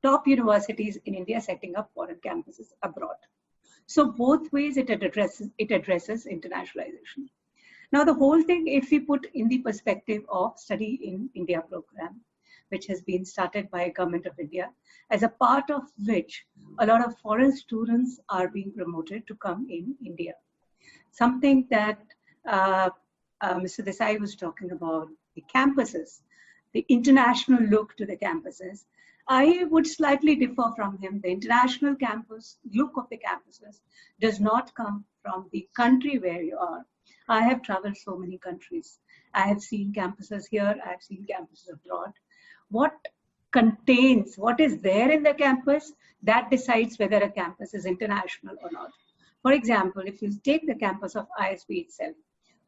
top universities in India setting up foreign campuses abroad. So both ways it addresses internationalization. Now the whole thing, if we put in the perspective of Study in India program, which has been started by Government of India, as a part of which a lot of foreign students are being promoted to come in India. Something that Mr. Desai was talking about, the campuses, the international look to the campuses. I would slightly differ from him. The international campus, look of the campuses does not come from the country where you are. I have traveled so many countries. I have seen campuses here, I have seen campuses abroad. What is there in the campus, that decides whether a campus is international or not. For example, if you take the campus of ISB itself,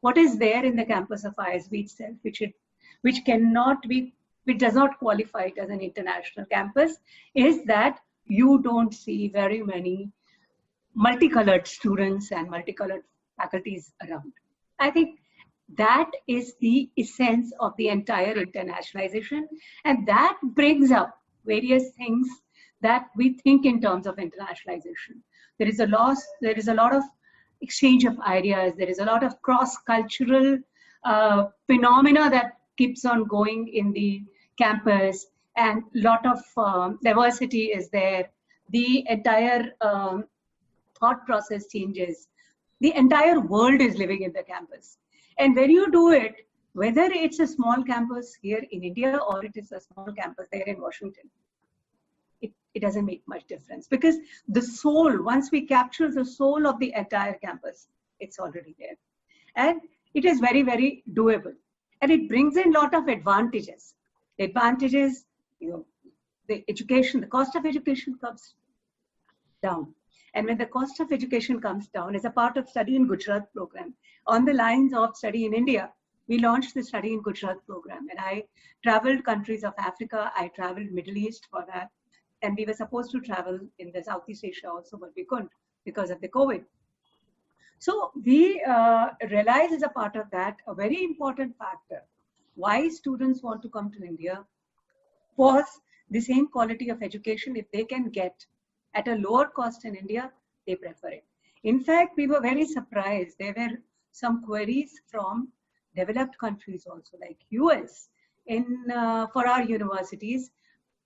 what is there in the campus of ISB itself, which does not qualify it as an international campus, is that you don't see very many multicolored students and multicolored faculties around. I think that is the essence of the entire internationalization, and that brings up various things that we think in terms of internationalization. There is a lot of exchange of ideas, there is a lot of cross-cultural phenomena that keeps on going in the campus, and a lot of diversity is there. The entire thought process changes. The entire world is living in the campus. And when you do it, whether it's a small campus here in India or it is a small campus there in Washington, it doesn't make much difference, because the soul, once we capture the soul of the entire campus, it's already there. And it is very, very doable. And it brings in a lot of advantages. The advantages, the education, the cost of education comes down. And when the cost of education comes down, as a part of Study in Gujarat program, on the lines of Study in India, we launched the Study in Gujarat program. And I traveled countries of Africa, I traveled Middle East for that. And we were supposed to travel in the Southeast Asia also, but we couldn't because of the COVID. So we realized as a part of that, a very important factor why students want to come to India was the same quality of education. If they can get at a lower cost in India, they prefer it. In fact, we were very surprised. There were some queries from developed countries also, like US, for our universities,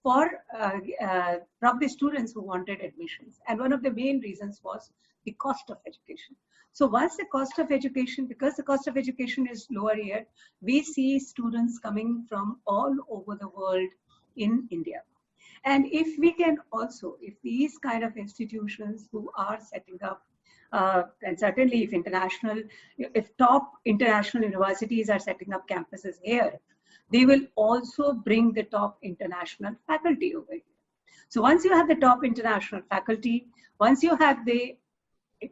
from the students who wanted admissions. And one of the main reasons was the cost of education. So once the cost of education, because the cost of education is lower here, we see students coming from all over the world in India. And if we can also, if these kind of institutions who are setting up, and certainly if top international universities are setting up campuses here, they will also bring the top international faculty over here. So once you have the top international faculty, once you have the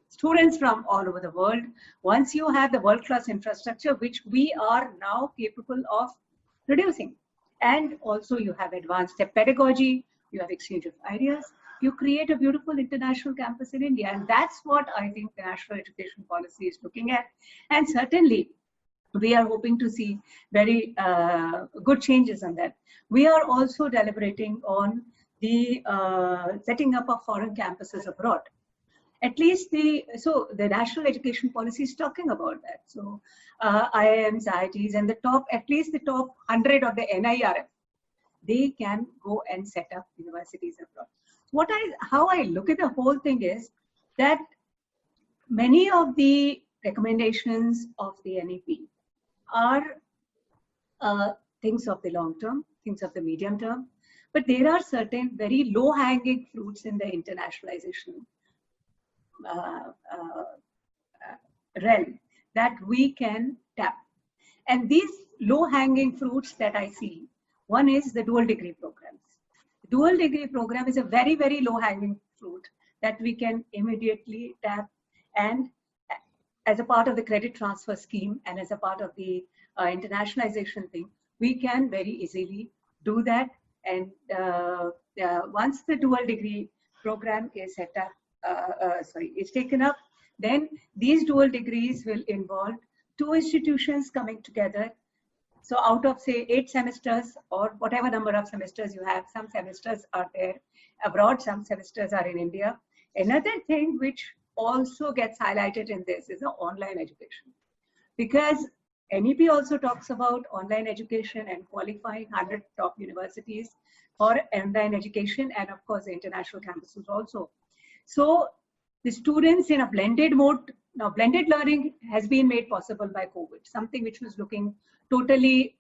students from all over the world, once you have the world-class infrastructure, which we are now capable of producing, and also you have advanced pedagogy, you have exchange of ideas, you create a beautiful international campus in India. And that's what I think the national education policy is looking at. And certainly, we are hoping to see very good changes on that. We are also deliberating on the setting up of foreign campuses abroad. At least the national education policy is talking about that. So IIMs, IITs, and at least the top 100 of the NIRF, they can go and set up universities abroad. How I look at the whole thing is that many of the recommendations of the NEP are things of the long term, things of the medium term, but there are certain very low-hanging fruits in the internationalization realm that we can tap. And these low-hanging fruits that I see, one is the dual degree programs. Dual degree program is a very, very low-hanging fruit that we can immediately tap, and as a part of the credit transfer scheme and as a part of the internationalization thing, we can very easily do that. And once the dual degree program is set up, is taken up, then these dual degrees will involve two institutions coming together. So out of say 8 semesters or whatever number of semesters you have, some semesters are there abroad, some semesters are in India. Another thing which also gets highlighted in this is the online education, because NEP also talks about online education and qualifying 100 top universities for online education, and of course the international campuses also. So the students in a blended mode, now blended learning has been made possible by COVID, something which was looking totally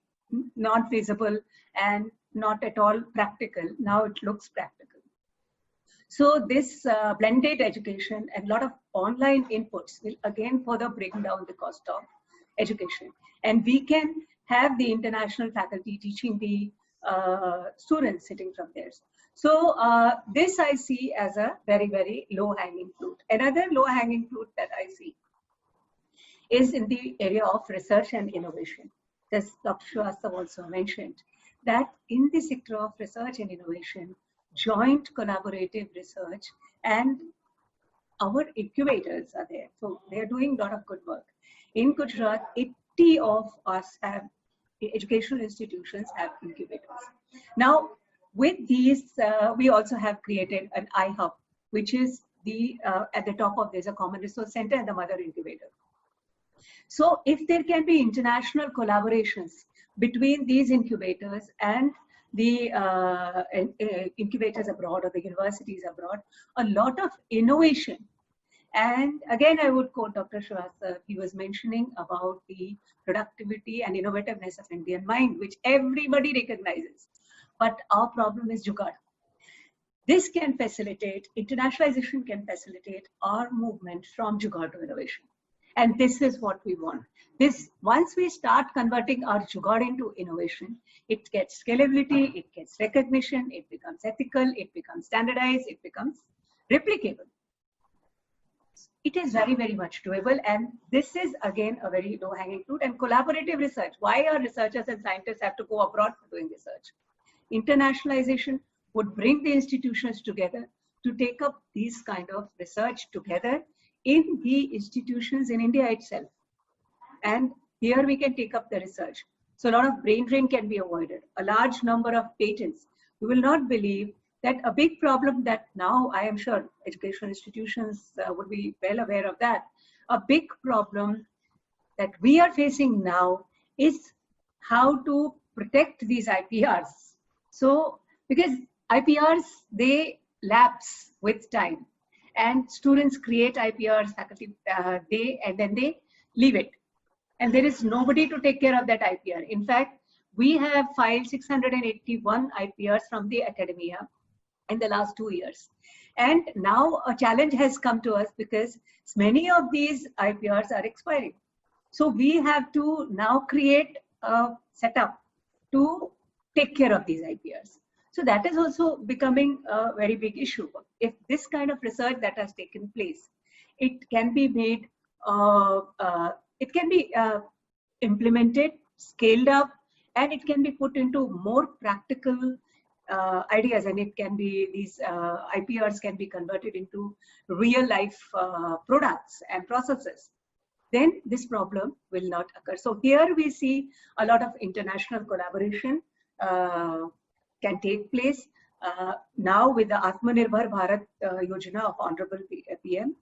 not feasible and not at all practical. Now it looks practical. So this blended education and a lot of online inputs will again further bring down the cost of education. And we can have the international faculty teaching the students sitting from there. So this I see as a very, very low-hanging fruit. Another low-hanging fruit that I see is in the area of research and innovation. As Dr. Srivastava also mentioned, that in the sector of research and innovation, joint collaborative research and our incubators are there. So they are doing a lot of good work. In Gujarat, 80 of us have, educational institutions have incubators. Now, with these, we also have created an iHub, which is the at the top of there's a common resource center and the mother incubator. So if there can be international collaborations between these incubators and the incubators abroad or the universities abroad, a lot of innovation. And again, I would quote Dr. Srivastava. He was mentioning about the productivity and innovativeness of Indian mind, which everybody recognizes. But our problem is jugaad. This can facilitate, internationalization can facilitate our movement from jugaad to innovation. And this is what we want. This, once we start converting our jugaad into innovation, it gets scalability, it gets recognition, it becomes ethical, it becomes standardized, it becomes replicable. It is very, very much doable. And this is again a very low hanging fruit. And collaborative research. Why our researchers and scientists have to go abroad for doing research? Internationalization would bring the institutions together to take up these kind of research together in the institutions in India itself. And here we can take up the research. So a lot of brain drain can be avoided. A large number of patents. You will not believe that a big problem that now I am sure educational institutions would be well aware of that. A big problem that we are facing now is how to protect these IPRs. So because IPRs, they lapse with time. and students create IPRs, faculty, and then they leave it. And there is nobody to take care of that IPR. In fact, we have filed 681 IPRs from the academia in the last 2 years. And now a challenge has come to us because many of these IPRs are expiring. So we have to now create a setup to take care of these IPRs. So that is also becoming a very big issue. If this kind of research that has taken place, it can be made, it can be implemented, scaled up, and it can be put into more practical ideas, and it can be, these IPRs can be converted into real life products and processes. Then this problem will not occur. So here we see a lot of international collaboration can take place. Now with the Atmanirbhar Bharat Yojana of Honorable PM,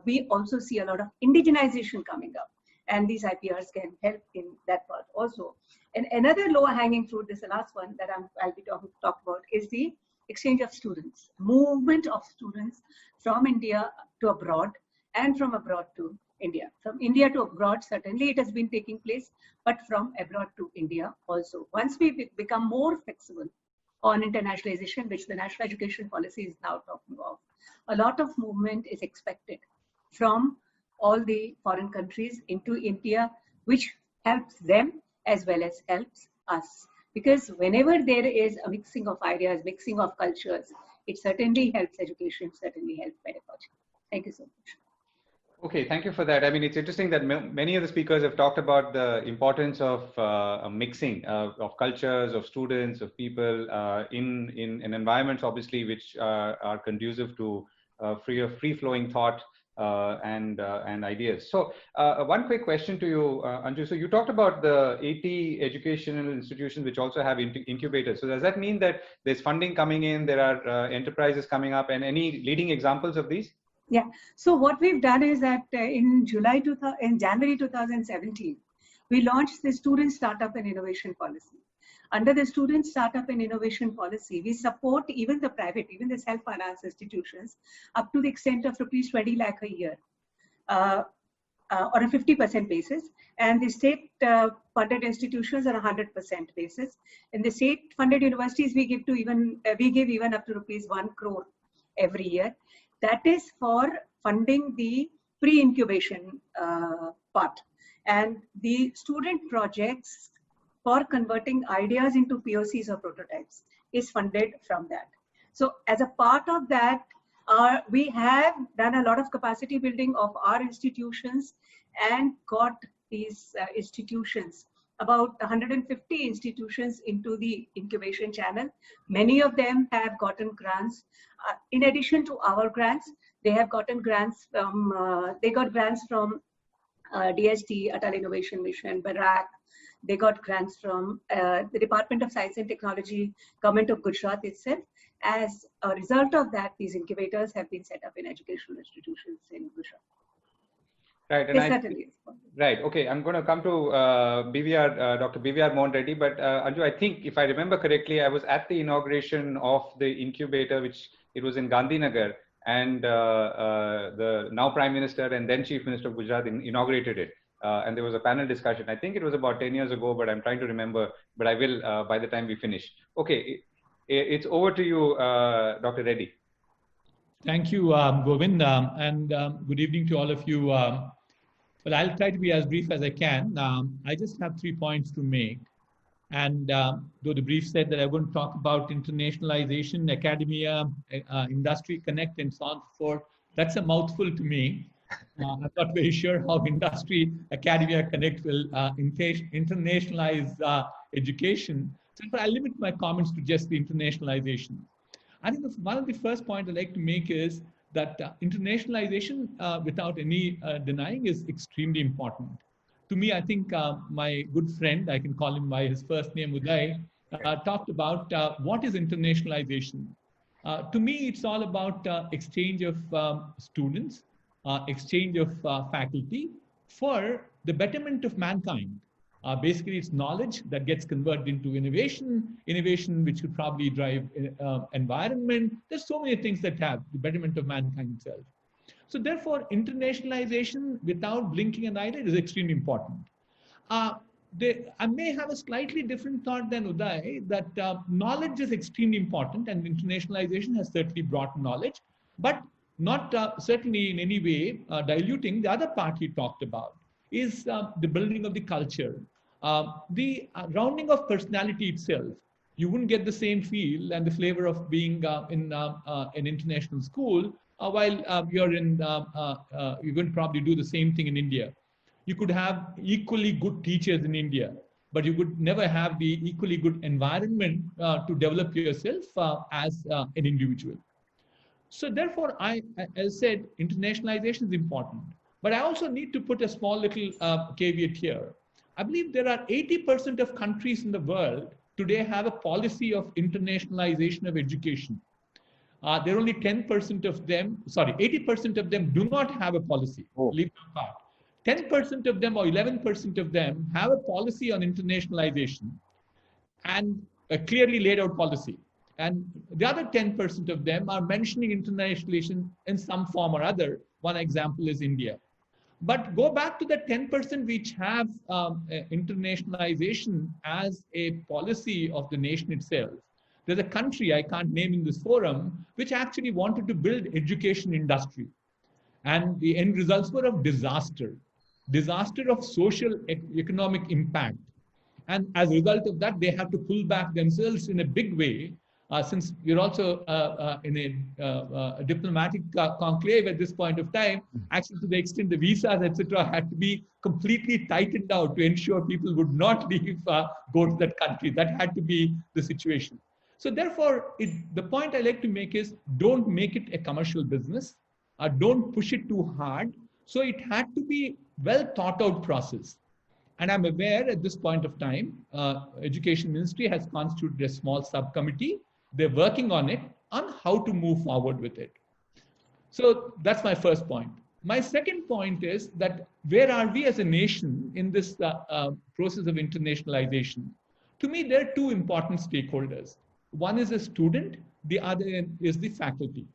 we also see a lot of indigenization coming up, and these IPRs can help in that part also. And another low-hanging fruit, this is the last one that I'll be talk about, is the exchange of students, movement of students from India to abroad and from abroad to India. From India to abroad, certainly it has been taking place, but from abroad to India also. Once we become more flexible on internationalization, which the National Education Policy is now talking of, a lot of movement is expected from all the foreign countries into India, which helps them as well as helps us. Because whenever there is a mixing of ideas, mixing of cultures, it certainly helps education, certainly helps pedagogy. Thank you so much. Okay, thank you for that. I mean, it's interesting that many of the speakers have talked about the importance of a mixing of cultures, of students, of people in environments, obviously, which are conducive to free-flowing thought and ideas. So one quick question to you, Anju. So you talked about the 80 educational institutions which also have incubators. So does that mean that there's funding coming in, there are enterprises coming up, and any leading examples of these? Yeah. So what we've done is that in January 2017, we launched the Student Startup and Innovation Policy. Under the Student Startup and Innovation Policy, we support even the private, even the self-finance institutions up to the extent of rupees 20 lakh a year on a 50% basis. And the state-funded institutions are 100% basis. In the state-funded universities, we give even up to rupees 1 crore every year. That is for funding the pre-incubation part. And the student projects for converting ideas into POCs or prototypes is funded from that. So as a part of that, we have done a lot of capacity building of our institutions and got these institutions, about 150 institutions, into the incubation channel. Many of them have gotten grants. In addition to our grants, they have gotten grants from, they got grants from DST, Atal Innovation Mission, BARAC. They got grants from the Department of Science and Technology, Government of Gujarat itself. As a result of that, these incubators have been set up in educational institutions in Gujarat. Right, and right. Okay, I'm going to come to Dr. BVR Mohan Reddy, but Anju, I think if I remember correctly, I was at the inauguration of the incubator, which it was in Gandhinagar, and the now Prime Minister and then Chief Minister of Gujarat inaugurated it. And there was a panel discussion. I think it was about 10 years ago, but I'm trying to remember, but I will by the time we finish. Okay, it's over to you, Dr. Reddy. Thank you, Govind, and good evening to all of you. Well, I'll try to be as brief as I can. I just have 3 points to make. And though the brief said that I wouldn't talk about internationalization, academia, industry connect, and so on and so forth, that's a mouthful to me. I'm not very sure how industry, academia connect will internationalize education. So I'll limit my comments to just the internationalization. I think one of the first points I'd like to make is that internationalization, without any denying, is extremely important. To me, I think my good friend, I can call him by his first name, Uday, talked about what is internationalization. To me, it's all about exchange of students, exchange of faculty for the betterment of mankind. Basically, it's knowledge that gets converted into innovation, innovation which could probably drive environment. There's so many things that have the betterment of mankind itself. So therefore, internationalization without blinking an eyelid is extremely important. I may have a slightly different thought than Uday, that knowledge is extremely important, and internationalization has certainly brought knowledge, but not certainly in any way diluting the other part he talked about, is the building of the culture. The rounding of personality itself. You wouldn't get the same feel and the flavor of being in an international school while you're going to probably do the same thing in India. You could have equally good teachers in India, but you could never have the equally good environment to develop yourself as an individual. So therefore, as I said, internationalization is important. But I also need to put a small little caveat here. I believe there are 80% of countries in the world today have a policy of internationalization of education. There are only 10% of them, 80% of them do not have a policy. Leave it apart. 10% of them or 11% of them have a policy on internationalization and a clearly laid out policy. And the other 10% of them are mentioning internationalization in some form or other. One example is India. But go back to the 10% which have internationalization as a policy of the nation itself. There's a country, I can't name in this forum, which actually wanted to build education industry. And the end results were of disaster of social economic impact. And as a result of that, they have to pull back themselves in a big way, since we're also in a diplomatic conclave at this point of time, actually to the extent the visas, etc., had to be completely tightened out to ensure people would not leave, go to that country. That had to be the situation. So therefore, the point I like to make is, don't make it a commercial business. Don't push it too hard. So it had to be well thought out process. And I'm aware at this point of time, Education Ministry has constituted a small subcommittee. They're working on it, on how to move forward with it. So that's my first point. My second point is that where are we as a nation in this process of internationalization? To me, there are two important stakeholders. One is a student, the other is the faculty.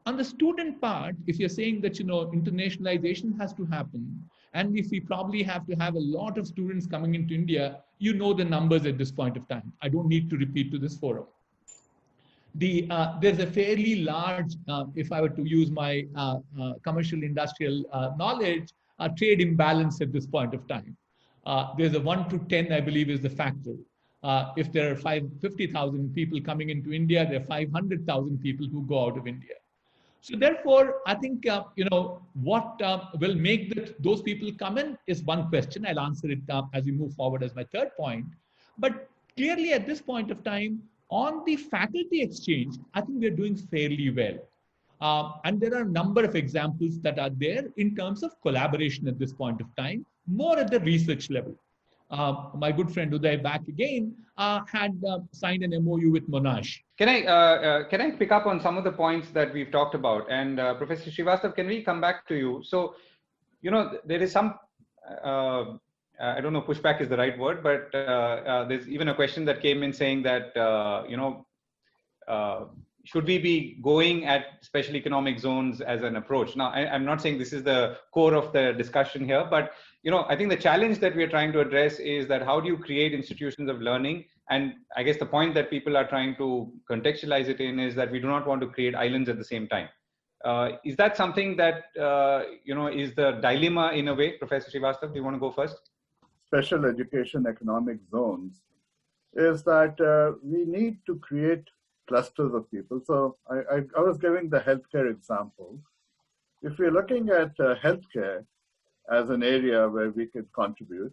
On the student part, if you're saying that, internationalization has to happen, and if we probably have to have a lot of students coming into India, you know the numbers at this point of time. I don't need to repeat to this forum. There's a fairly large, if I were to use my commercial industrial knowledge, trade imbalance at this point of time. There's a 1 to 10, I believe, is the factor. If there are 50,000 people coming into India, there are 500,000 people who go out of India. So therefore, I think, what will make those people come in is one question. I'll answer it as we move forward as my third point. But clearly at this point of time, on the faculty exchange, I think we're doing fairly well. And there are a number of examples that are there in terms of collaboration at this point of time, more at the research level. My good friend Uday back again had signed an MOU with Monash. Can I pick up on some of the points that we've talked about? And Professor Srivastav, can we come back to you? So, there is some, I don't know, pushback is the right word, but there's even a question that came in saying that, should we be going at special economic zones as an approach? Now, I'm not saying this is the core of the discussion here, but I think the challenge that we're trying to address is that how do you create institutions of learning? And I guess the point that people are trying to contextualize it in is that we do not want to create islands at the same time. Is that something that, is the dilemma in a way? Professor Srivastav, do you want to go first? Special education economic zones is that we need to create clusters of people. So I was giving the healthcare example. If we're looking at healthcare as an area where we could contribute,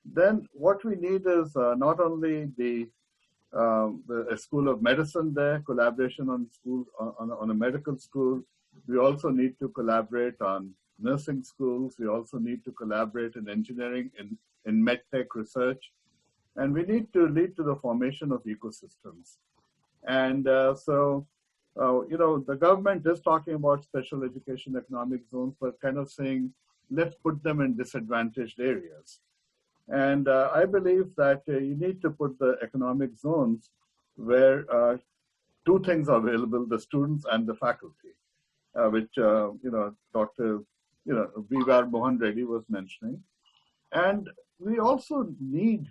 then what we need is not only a school of medicine there, collaboration on schools, on a medical school. We also need to collaborate on nursing schools. We also need to collaborate in engineering, in medtech research. And we need to lead to the formation of ecosystems. And the government is talking about special education economic zones, but kind of saying, let's put them in disadvantaged areas. And I believe that you need to put the economic zones where two things are available, the students and the faculty, which, Dr. V.R. Mohan Reddy was mentioning. And we also need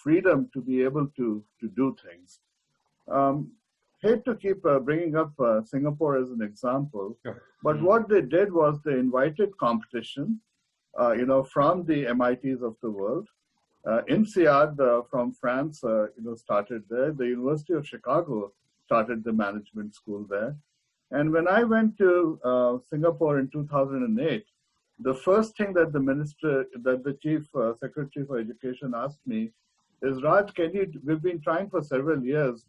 freedom to be able to do things. Hate to keep bringing up Singapore as an example, but what they did was they invited competition, from the MITs of the world. INSEAD from France, started there. The University of Chicago started the management school there. And when I went to Singapore in 2008, the first thing that the chief secretary for education asked me is, Raj, we've been trying for several years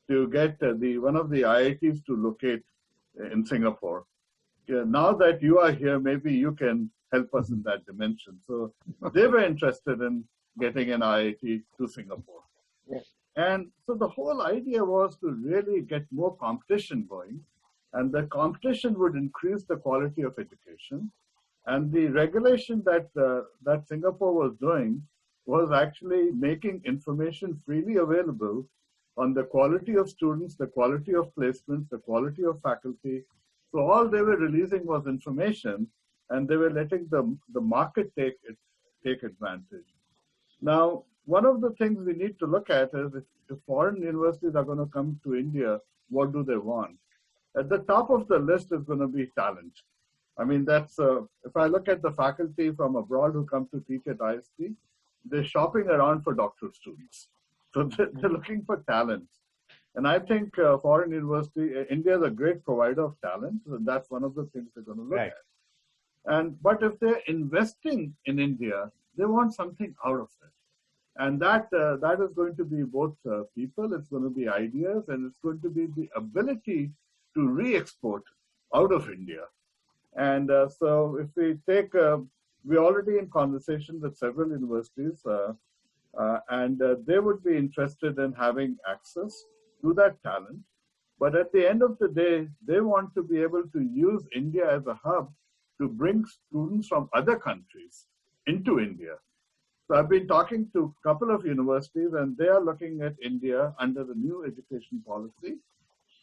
to get one of the IITs to locate in Singapore. Now that you are here, maybe you can help us in that dimension. So they were interested in getting an IIT to Singapore. Yes. And so the whole idea was to really get more competition going, and the competition would increase the quality of education. And the regulation that Singapore was doing was actually making information freely available on the quality of students, the quality of placements, the quality of faculty. So all they were releasing was information, and they were letting the market take advantage. Now, one of the things we need to look at is if foreign universities are going to come to India, what do they want? At the top of the list is going to be talent. I mean, that's if I look at the faculty from abroad who come to teach at IST, they're shopping around for doctoral students. So they're looking for talent. And I think foreign university, India is a great provider of talent. So that's one of the things they're going to look at. But if they're investing in India, they want something out of it. And that is going to be both people, it's going to be ideas, and it's going to be the ability to re-export out of India. And so if we take, we're already in conversation with several universities, and they would be interested in having access to that talent. But at the end of the day, they want to be able to use India as a hub to bring students from other countries into India. So I've been talking to a couple of universities, and they are looking at India under the new education policy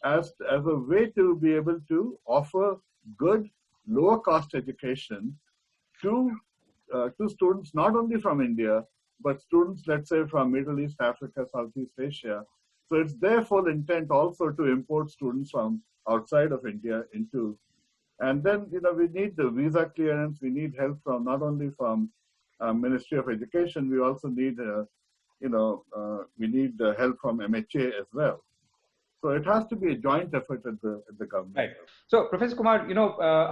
as a way to be able to offer good, lower cost education to students not only from India, but students, let's say, from Middle East, Africa, Southeast Asia. So it's their full intent also to import students from outside of India into. And then, we need the visa clearance. We need help from not only from Ministry of Education. We also need, we need help from MHA as well. So it has to be a joint effort at the government. Right. So, Professor Kumar,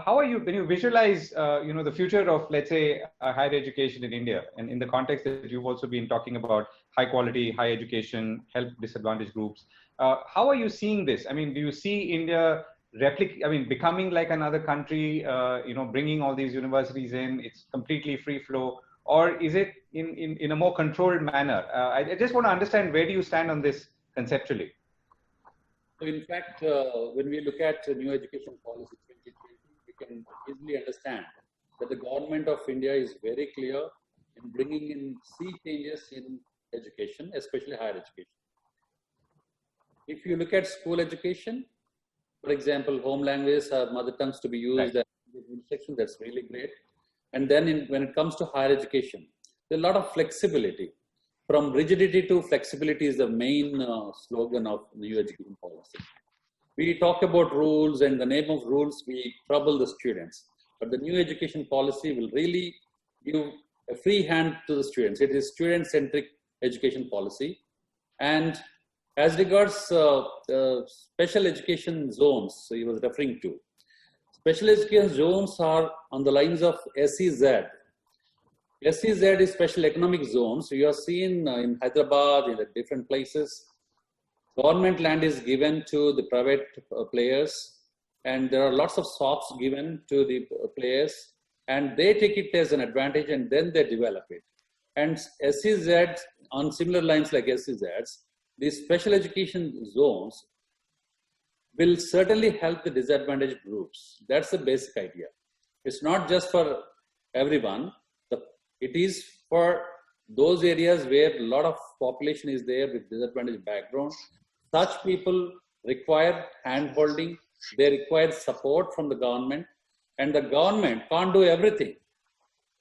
how are you, when you visualize, the future of, let's say, higher education in India, and in the context that you've also been talking about high quality, high education, help disadvantaged groups, how are you seeing this? I mean, do you see India becoming like another country, bringing all these universities in, it's completely free flow, or is it in a more controlled manner? I just want to understand, where do you stand on this conceptually? So in fact, when we look at new education policy 2020, we can easily understand that the government of India is very clear in bringing in sea changes in education, especially higher education. If you look at school education, for example, home language or mother tongues to be used as instruction, that's really great. And then when it comes to higher education, there's a lot of flexibility. From rigidity to flexibility is the main slogan of new education policy. We talk about rules, and in the name of rules, we trouble the students. But the new education policy will really give a free hand to the students. It is student-centric education policy. And as regards special education zones, so he was referring to, special education zones are on the lines of SEZ. SEZ is special economic zones. So you are seeing in Hyderabad, in the different places, government land is given to the private players, and there are lots of shops given to the players, and they take it as an advantage, and then they develop it. And SEZ, on similar lines like SEZs, these special education zones will certainly help the disadvantaged groups. That's the basic idea. It's not just for everyone. It is for those areas where a lot of population is there with disadvantaged background. Such people require hand-holding, they require support from the government, and the government can't do everything.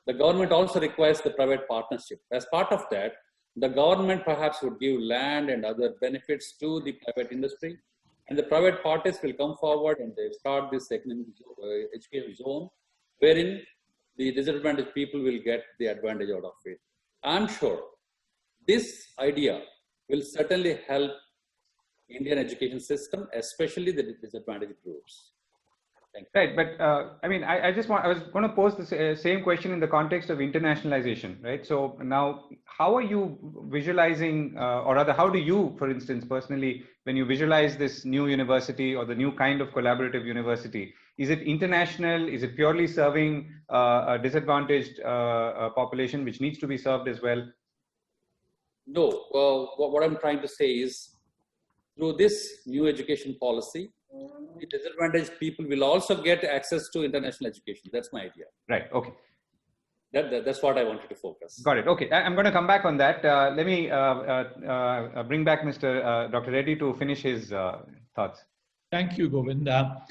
The government also requires the private partnership. As part of that, the government perhaps would give land and other benefits to the private industry, and the private parties will come forward and they start this education zone wherein the disadvantaged people will get the advantage out of it. I'm sure this idea will certainly help Indian education system, especially the disadvantaged groups. Right, but I mean, I was going to pose the same question in the context of internationalization, right? So now, how are you visualizing, or rather, how do you, for instance, personally, when you visualize this new university or the new kind of collaborative university, is it international? Is it purely serving a disadvantaged population which needs to be served as well? No, what I'm trying to say is, through this new education policy, the disadvantaged people will also get access to international education. That's my idea. Right. Okay. That's what I wanted to focus. Got it. Okay. I'm going to come back on that. Let me bring back Dr. Reddy to finish his thoughts. Thank you, Govind.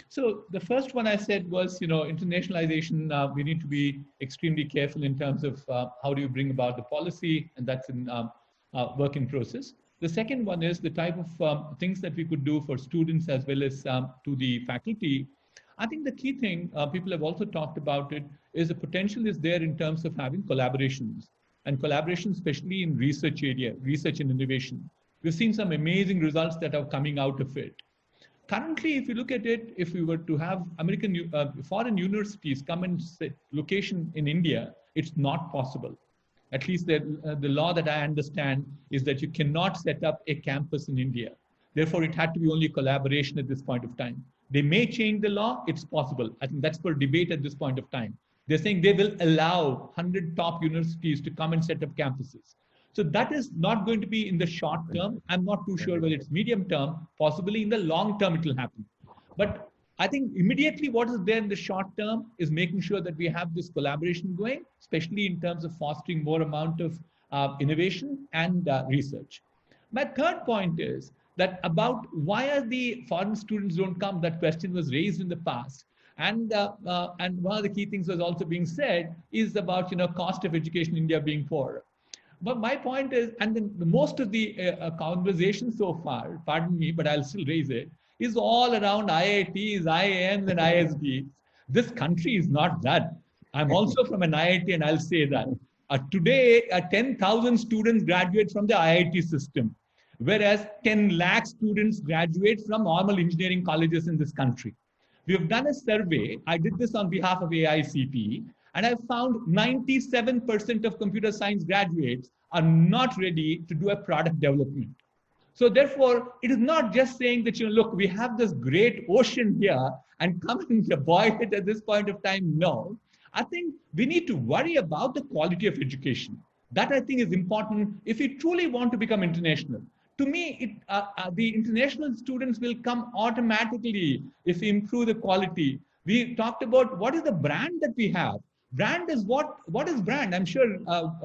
So the first one I said was, internationalization, we need to be extremely careful in terms of how do you bring about the policy, and that's in work in process. The second one is the type of things that we could do for students as well as to the faculty. I think the key thing, people have also talked about it, is the potential is there in terms of having collaborations, and collaboration especially in research area, research and innovation. We've seen some amazing results that are coming out of it. Currently, if you look at it, if we were to have foreign universities come and set location in India, it's not possible. At least the law that I understand is that you cannot set up a campus in India. Therefore, it had to be only collaboration at this point of time. They may change the law, it's possible. I think that's for debate at this point of time. They're saying they will allow 100 top universities to come and set up campuses. So that is not going to be in the short term. I'm not too sure whether it's medium term, possibly in the long term it will happen. But I think immediately what is there in the short term is making sure that we have this collaboration going, especially in terms of fostering more amount of innovation and research. My third point is that about why are the foreign students don't come, that question was raised in the past. And one of the key things was also being said is about, cost of education in India being poor. But my point is, and then most of the conversation so far, pardon me, but I'll still raise it, is all around IITs, IIMs, and ISBs. This country is not that. I'm also from an IIT, and I'll say that. Today, 10,000 students graduate from the IIT system, whereas 10 lakh students graduate from normal engineering colleges in this country. We have done a survey. I did this on behalf of AICTE, and I found 97% of computer science graduates are not ready to do a product development. So therefore, it is not just saying that, look, we have this great ocean here and come and boil it at this point of time. No, I think we need to worry about the quality of education. That I think is important if we truly want to become international. To me, the international students will come automatically if we improve the quality. We talked about what is the brand that we have. Brand is what is brand? I'm sure,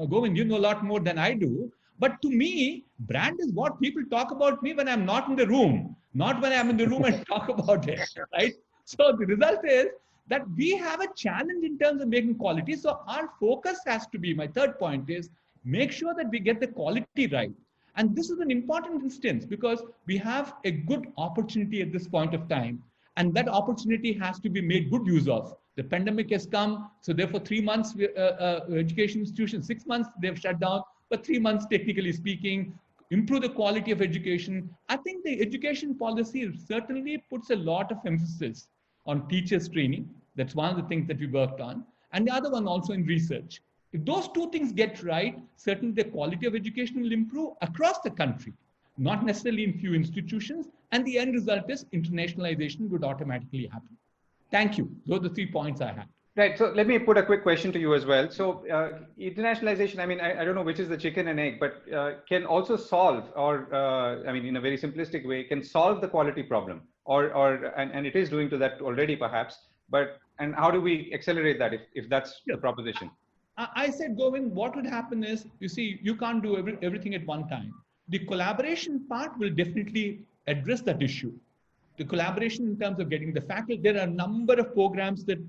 Govind, you know a lot more than I do. But to me, brand is what people talk about me when I'm not in the room, not when I'm in the room and talk about it, right? So the result is that we have a challenge in terms of making quality. So our focus has to be, my third point is, make sure that we get the quality right. And this is an important instance because we have a good opportunity at this point of time. And that opportunity has to be made good use of. The pandemic has come, so therefore 3 months, education institutions, 6 months, they've shut down. But 3 months, technically speaking, improve the quality of education. I think the education policy certainly puts a lot of emphasis on teachers training. That's one of the things that we worked on. And the other one also in research. If those two things get right, certainly the quality of education will improve across the country, not necessarily in few institutions. And the end result is internationalization would automatically happen. Thank you. Those are the 3 points I had. Right. So let me put a quick question to you as well. So internationalization, I mean, I don't know which is the chicken and egg, but can also solve, or I mean, in a very simplistic way, can solve the quality problem, and it is doing to that already perhaps. But and how do we accelerate that if that's the proposition? I said, Govind, what would happen is, you see, you can't do everything at one time. The collaboration part will definitely address that issue. The collaboration in terms of getting the faculty, there are a number of programs that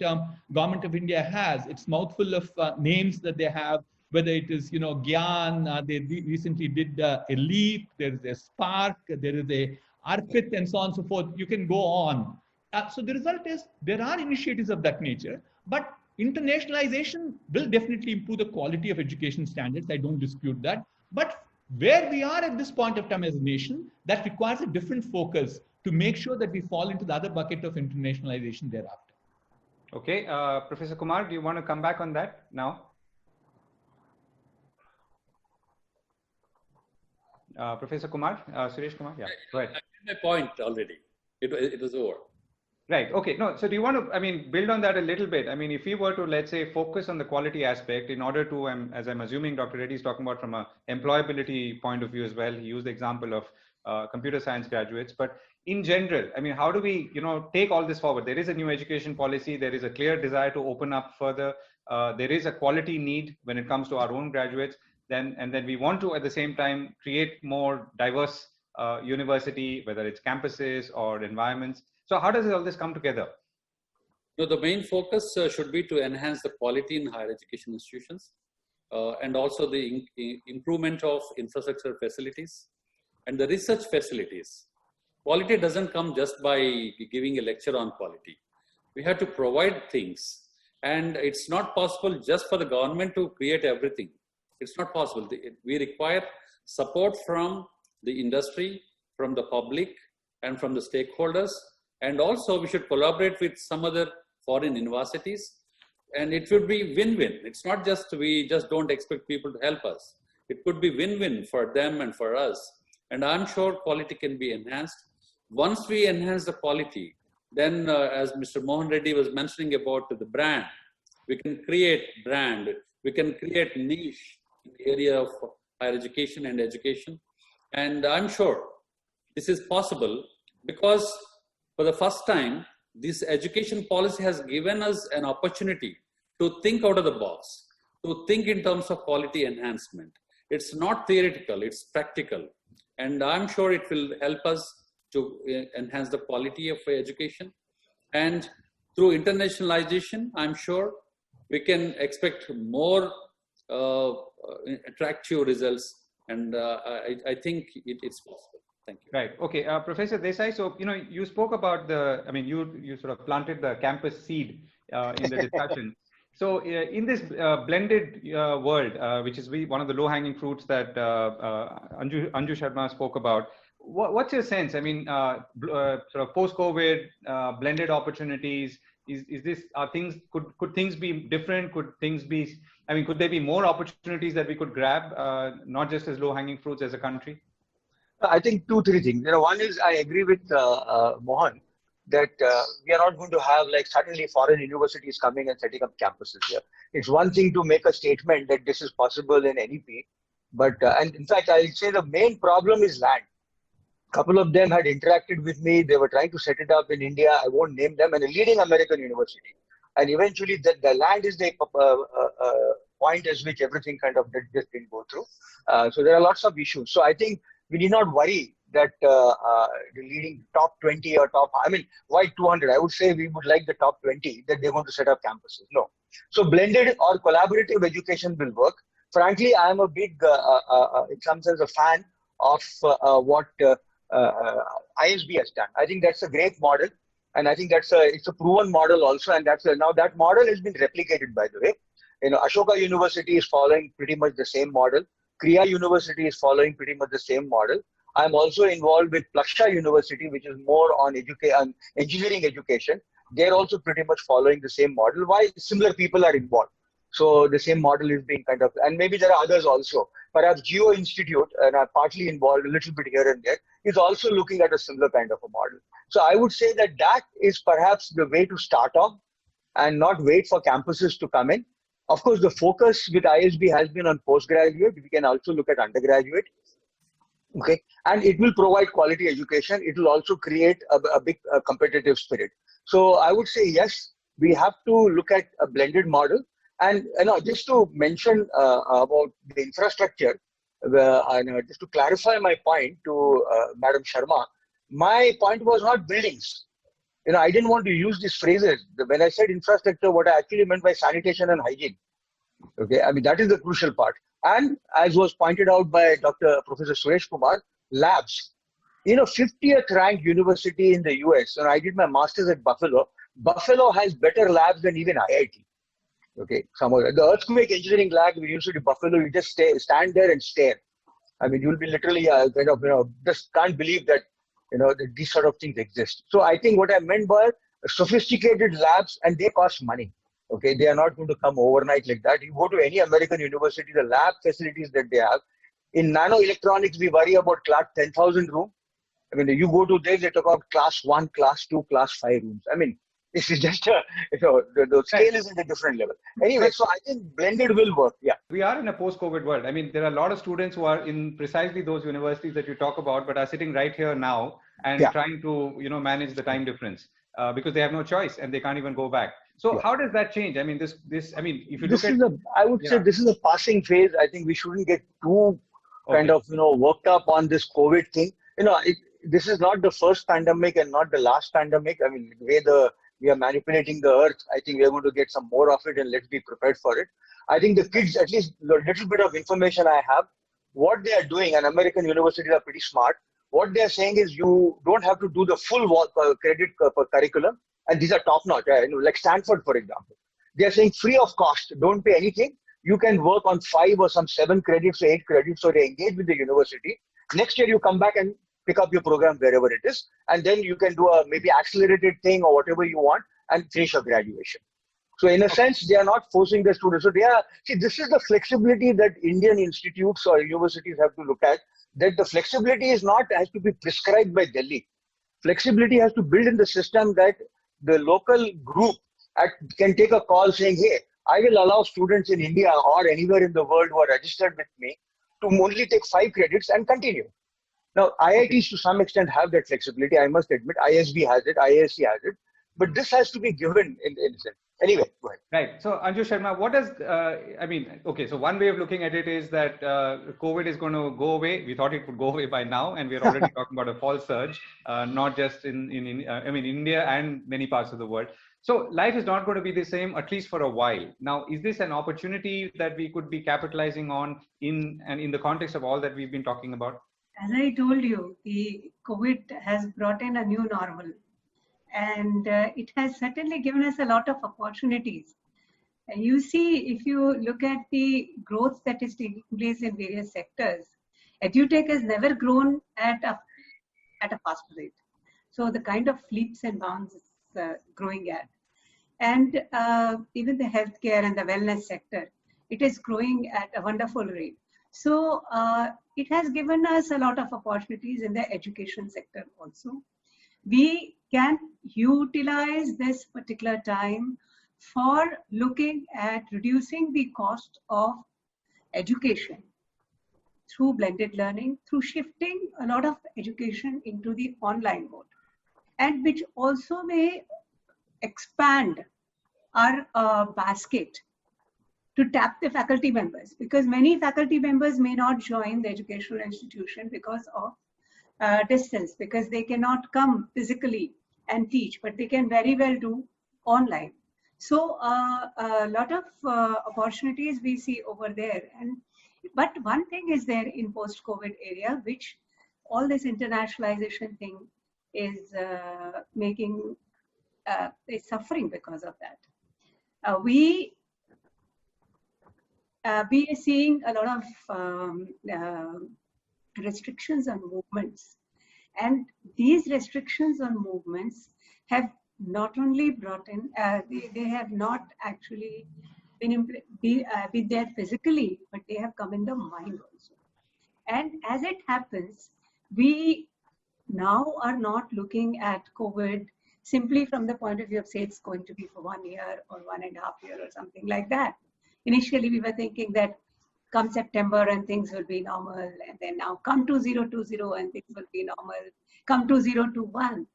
Government of India has. It's mouthful of names that they have, whether it is, Gyan, they recently did Elite, there is a Spark, there is a Arpit, and so on and so forth. You can go on. So the result is there are initiatives of that nature, but internationalization will definitely improve the quality of education standards. I don't dispute that. But where we are at this point of time as a nation, that requires a different focus to make sure that we fall into the other bucket of internationalization thereafter. Okay, Professor Kumar, do you want to come back on that now? Professor Kumar, Suresh Kumar, yeah, go ahead. I made my point already. It was over. Right. Okay. No. So do you want to, build on that a little bit? If we were to, let's say, focus on the quality aspect in order to, as I'm assuming Dr. Reddy is talking about from a employability point of view as well. He used the example of computer science graduates, but in general, how do we, take all this forward? There is a new education policy. There is a clear desire to open up further. There is a quality need when it comes to our own graduates. And then we want to, at the same time, create more diverse university, whether it's campuses or environments. So how does all this come together? No, the main focus should be to enhance the quality in higher education institutions and also the improvement of infrastructure facilities and the research facilities. Quality doesn't come just by giving a lecture on quality. We have to provide things, and it's not possible just for the government to create everything. It's not possible. We require support from the industry, from the public, and from the stakeholders. And also we should collaborate with some other foreign universities, and it should be win-win. It's not just, we just don't expect people to help us. It could be win-win for them and for us. And I'm sure quality can be enhanced. Once we enhance the quality, then as Mr. Mohan Reddy was mentioning about the brand, we can create brand, we can create niche in the area of higher education and education. And I'm sure this is possible because for the first time, this education policy has given us an opportunity to think out of the box, to think in terms of quality enhancement. It's not theoretical, it's practical. And I'm sure it will help us to enhance the quality of education. And through internationalization, I'm sure we can expect more attractive results. And I think it's possible. Thank you. Right. Okay. Professor Desai, so, you spoke about you sort of planted the campus seed in the discussion. So in this blended world, which is one of the low-hanging fruits that Anju Sharma spoke about, what's your sense? Sort of post-COVID blended opportunities. Is this could things be different? Could things be? Could there be more opportunities that we could grab, not just as low-hanging fruits as a country? I think 2-3 things. One is I agree with Mohan that we are not going to have suddenly foreign universities coming and setting up campuses here. It's one thing to make a statement that this is possible in NEP, but and in fact I'll say the main problem is land. A couple of them had interacted with me. They were trying to set it up in India. I won't name them, and a leading American university. And eventually the land is the point as which everything kind of just didn't go through. So there are lots of issues. So I think we need not worry that the leading top 20 or top, why 200? I would say we would like the top 20 that they're going to set up campuses. No. So blended or collaborative education will work. Frankly, I am a big, in some sense, a fan of what ISB has done. I think that's a great model. And I think it's a proven model also. And now that model has been replicated, by the way. Ashoka University is following pretty much the same model. Kriya University is following pretty much the same model. I'm also involved with Plaksha University, which is more on engineering education. They're also pretty much following the same model. Why? Similar people are involved. So the same model is being and maybe there are others also. Perhaps Geo Institute, and I'm partly involved a little bit here and there, is also looking at a similar kind of a model. So I would say that is perhaps the way to start off and not wait for campuses to come in. Of course, the focus with ISB has been on postgraduate. We can also look at undergraduate. Okay. And it will provide quality education. It will also create a big competitive spirit. So I would say, yes, we have to look at a blended model. And just to mention about the infrastructure, just to clarify my point to Madam Sharma, my point was not buildings. I didn't want to use these phrases. When I said infrastructure, what I actually meant by sanitation and hygiene. Okay, I mean, that is the crucial part. And as was pointed out by Professor Suresh Kumar, labs. 50th ranked university in the US, and I did my master's at Buffalo. Buffalo has better labs than even IIT. Okay, the earthquake engineering lab in University of Buffalo, you just stand there and stare. I mean, you'll be literally just can't believe that that these sort of things exist. So I think what I meant by sophisticated labs, and they cost money. Okay, they are not going to come overnight like that. You go to any American university, the lab facilities that they have. In nano electronics, we worry about class 10,000 room. I mean, you go to this, they talk about class 1, class 2, class 5 rooms. I mean, this is just the scale is at a different level. Anyway, so I think blended will work. Yeah. We are in a post-COVID world. I mean, there are a lot of students who are in precisely those universities that you talk about, but are sitting right here now and trying to, manage the time difference because they have no choice and they can't even go back. So how does that change? I mean, if you look at, I would say this is a passing phase. I think we shouldn't get too kind of, worked up on this COVID thing. This is not the first pandemic and not the last pandemic. I mean, the way we are manipulating the earth, I think we are going to get some more of it, and let's be prepared for it. I think the kids, at least the little bit of information I have, what they are doing, and American universities are pretty smart. What they are saying is you don't have to do the full credit curriculum, and these are top notch, like Stanford, for example. They are saying free of cost, don't pay anything. You can work on 5 or some 7 credits or 8 credits, or engage with the university. Next year you come back and pick up your program wherever it is, and then you can do a maybe accelerated thing or whatever you want and finish your graduation. So in a sense, they are not forcing the students. So this is the flexibility that Indian institutes or universities have to look at, that the flexibility has to be prescribed by Delhi. Flexibility has to build in the system that the local group can take a call saying, hey, I will allow students in India or anywhere in the world who are registered with me to only take 5 credits and continue. Now, IITs to some extent have that flexibility, I must admit. ISB has it, IISc has it, but this has to be given in sense. Anyway, go ahead. Right. So, Anju Sharma, what does, so one way of looking at it is that COVID is going to go away. We thought it would go away by now, and we're already talking about a fall surge, not just in India and many parts of the world. So life is not going to be the same, at least for a while. Now, is this an opportunity that we could be capitalizing on in the context of all that we've been talking about? As I told you, the COVID has brought in a new normal, and it has certainly given us a lot of opportunities. And you see, if you look at the growth that is taking place in various sectors, EduTech has never grown at a fast rate. So the kind of leaps and bounds it's growing at. And even the healthcare and the wellness sector, it is growing at a wonderful rate. So it has given us a lot of opportunities in the education sector also. We can utilize this particular time for looking at reducing the cost of education through blended learning, through shifting a lot of education into the online mode, and which also may expand our basket to tap the faculty members, because many faculty members may not join the educational institution because of distance, because they cannot come physically and teach, but they can very well do online. So a lot of opportunities we see over there. But one thing is there in post-COVID area, which all this internationalization thing is is suffering because of that. We are seeing a lot of restrictions on movements, and these restrictions on movements have not only brought in, they have not actually been there physically, but they have come in the mind also. And as it happens, we now are not looking at COVID simply from the point of view of, say, it's going to be for 1 year or 1.5 years or something like that. Initially, we were thinking that come September and things will be normal, and then now come 2020 and things will be normal, come 2021.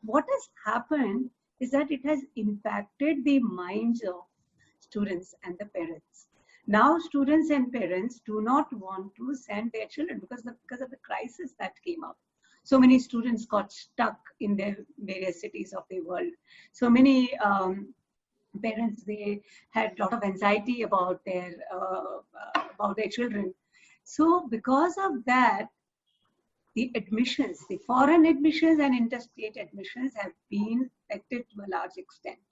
What has happened is that it has impacted the minds of students and the parents. Now students and parents do not want to send their children because of the crisis that came up. So many students got stuck in their various cities of the world. So many parents, they had a lot of anxiety about their children. So because of that, the admissions, the foreign admissions and interstate admissions have been affected to a large extent.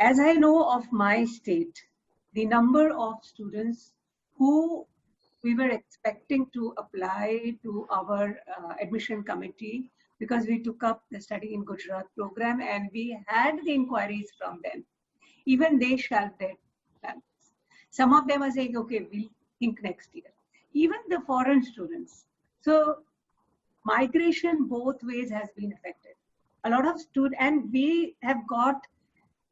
As I know of my state, the number of students who we were expecting to apply to our admission committee, because we took up the Study in Gujarat program and we had the inquiries from them, even they shelved their plans. Some of them are saying, okay, we'll think next year. Even the foreign students. So migration both ways has been affected. A lot of students, and we have got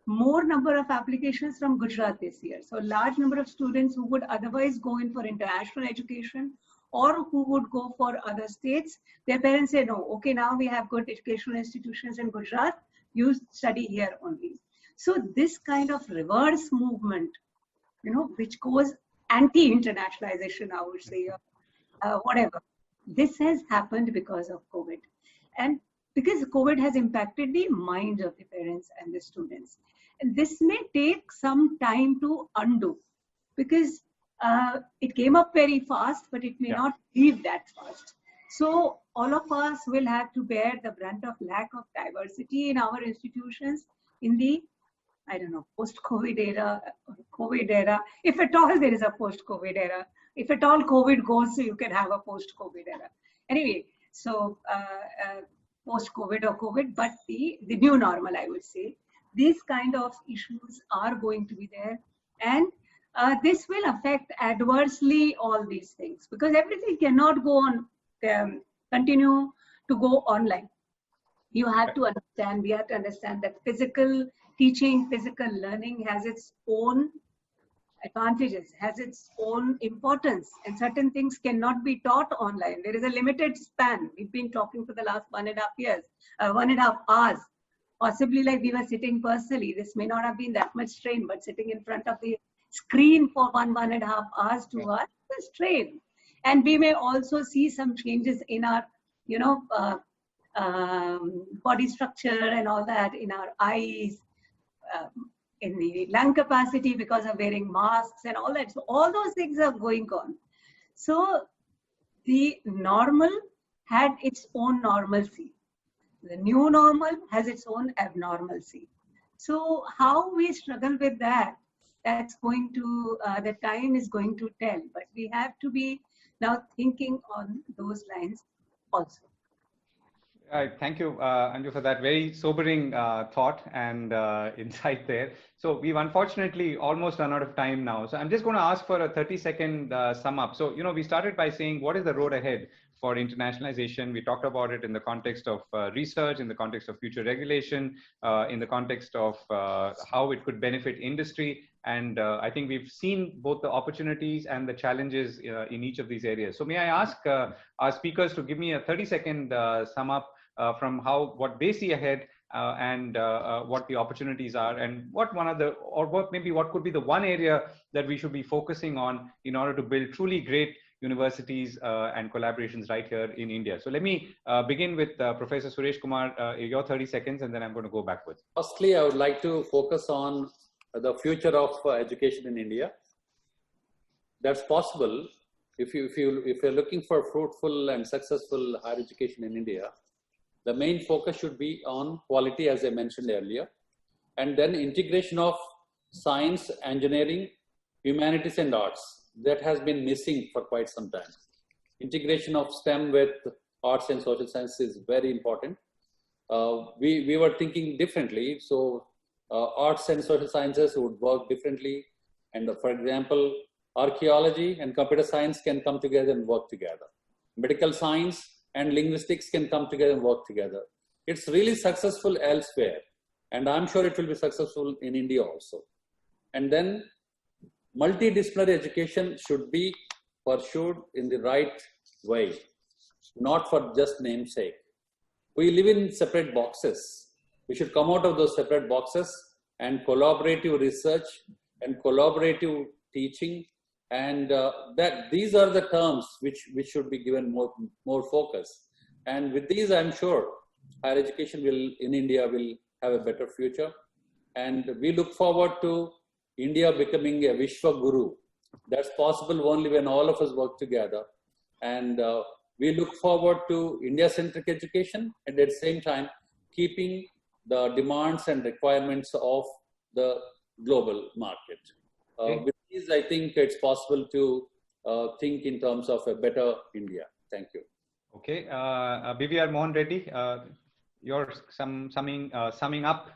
more number of applications from Gujarat this year. So large number of students who would otherwise go in for international education or who would go for other states, their parents say, no, okay, now we have good educational institutions in Gujarat, you study here only. So this kind of reverse movement, which goes anti-internationalization, I would say, whatever. This has happened because of COVID. And because COVID has impacted the minds of the parents and the students. And this may take some time to undo because it came up very fast, but it may not leave that fast. So all of us will have to bear the brunt of lack of diversity in our institutions in the, I don't know, post-COVID era, or COVID era. If at all there is a post-COVID era, if at all COVID goes, so you can have a post-COVID era. Anyway, so post-COVID or COVID, but the new normal, I would say, these kind of issues are going to be there. And this will affect adversely all these things because everything cannot go on, continue to go online. You have to understand, we have to understand that physical teaching, physical learning has its own advantages, has its own importance, and certain things cannot be taught online. There is a limited span. We've been talking for the last 1.5 years, 1.5 hours. Possibly like we were sitting personally, this may not have been that much strain, but sitting in front of the screen for 1.5 hours to us is strain. And we may also see some changes in our, body structure and all that, in our eyes, in the lung capacity because of wearing masks and all that. So all those things are going on. So the normal had its own normalcy. The new normal has its own abnormalcy. So how we struggle with that, that's going to, the time is going to tell. But we have to be now thinking on those lines also. Thank you, Anju, for that very sobering thought and insight there. So we've unfortunately almost run out of time now. So I'm just going to ask for a 30-second sum up. So, we started by saying, what is the road ahead for internationalization? We talked about it in the context of research, in the context of future regulation, in the context of how it could benefit industry. And I think we've seen both the opportunities and the challenges in each of these areas. So may I ask our speakers to give me a 30-second sum up from what they see ahead and what the opportunities are, and what could be the one area that we should be focusing on in order to build truly great universities and collaborations right here in India. So let me begin with Professor Suresh Kumar, your 30 seconds, and then I'm going to go backwards. Firstly, I would like to focus on the future of education in India. That's possible if you're looking for fruitful and successful higher education in India. The main focus should be on quality, as I mentioned earlier, and then integration of science, engineering, humanities, and arts. That has been missing for quite some time. Integration of STEM with arts and social science is very important. We were thinking differently. So arts and social sciences would work differently. And for example, archaeology and computer science can come together and work together. Medical science and linguistics can come together and work together. It's really successful elsewhere. And I'm sure it will be successful in India also. And then multidisciplinary education should be pursued in the right way, not for just namesake. We live in separate boxes. We should come out of those separate boxes and collaborative research and collaborative teaching, and that these are the terms which should be given more focus. And with these, I'm sure higher education in India will have a better future. And we look forward to India becoming a Vishwa Guru. That's possible only when all of us work together. And we look forward to India-centric education, and at the same time, keeping the demands and requirements of the global market. With these, I think it's possible to think in terms of a better India. Thank you. Okay, BVR Mohan Reddy, you're summing up.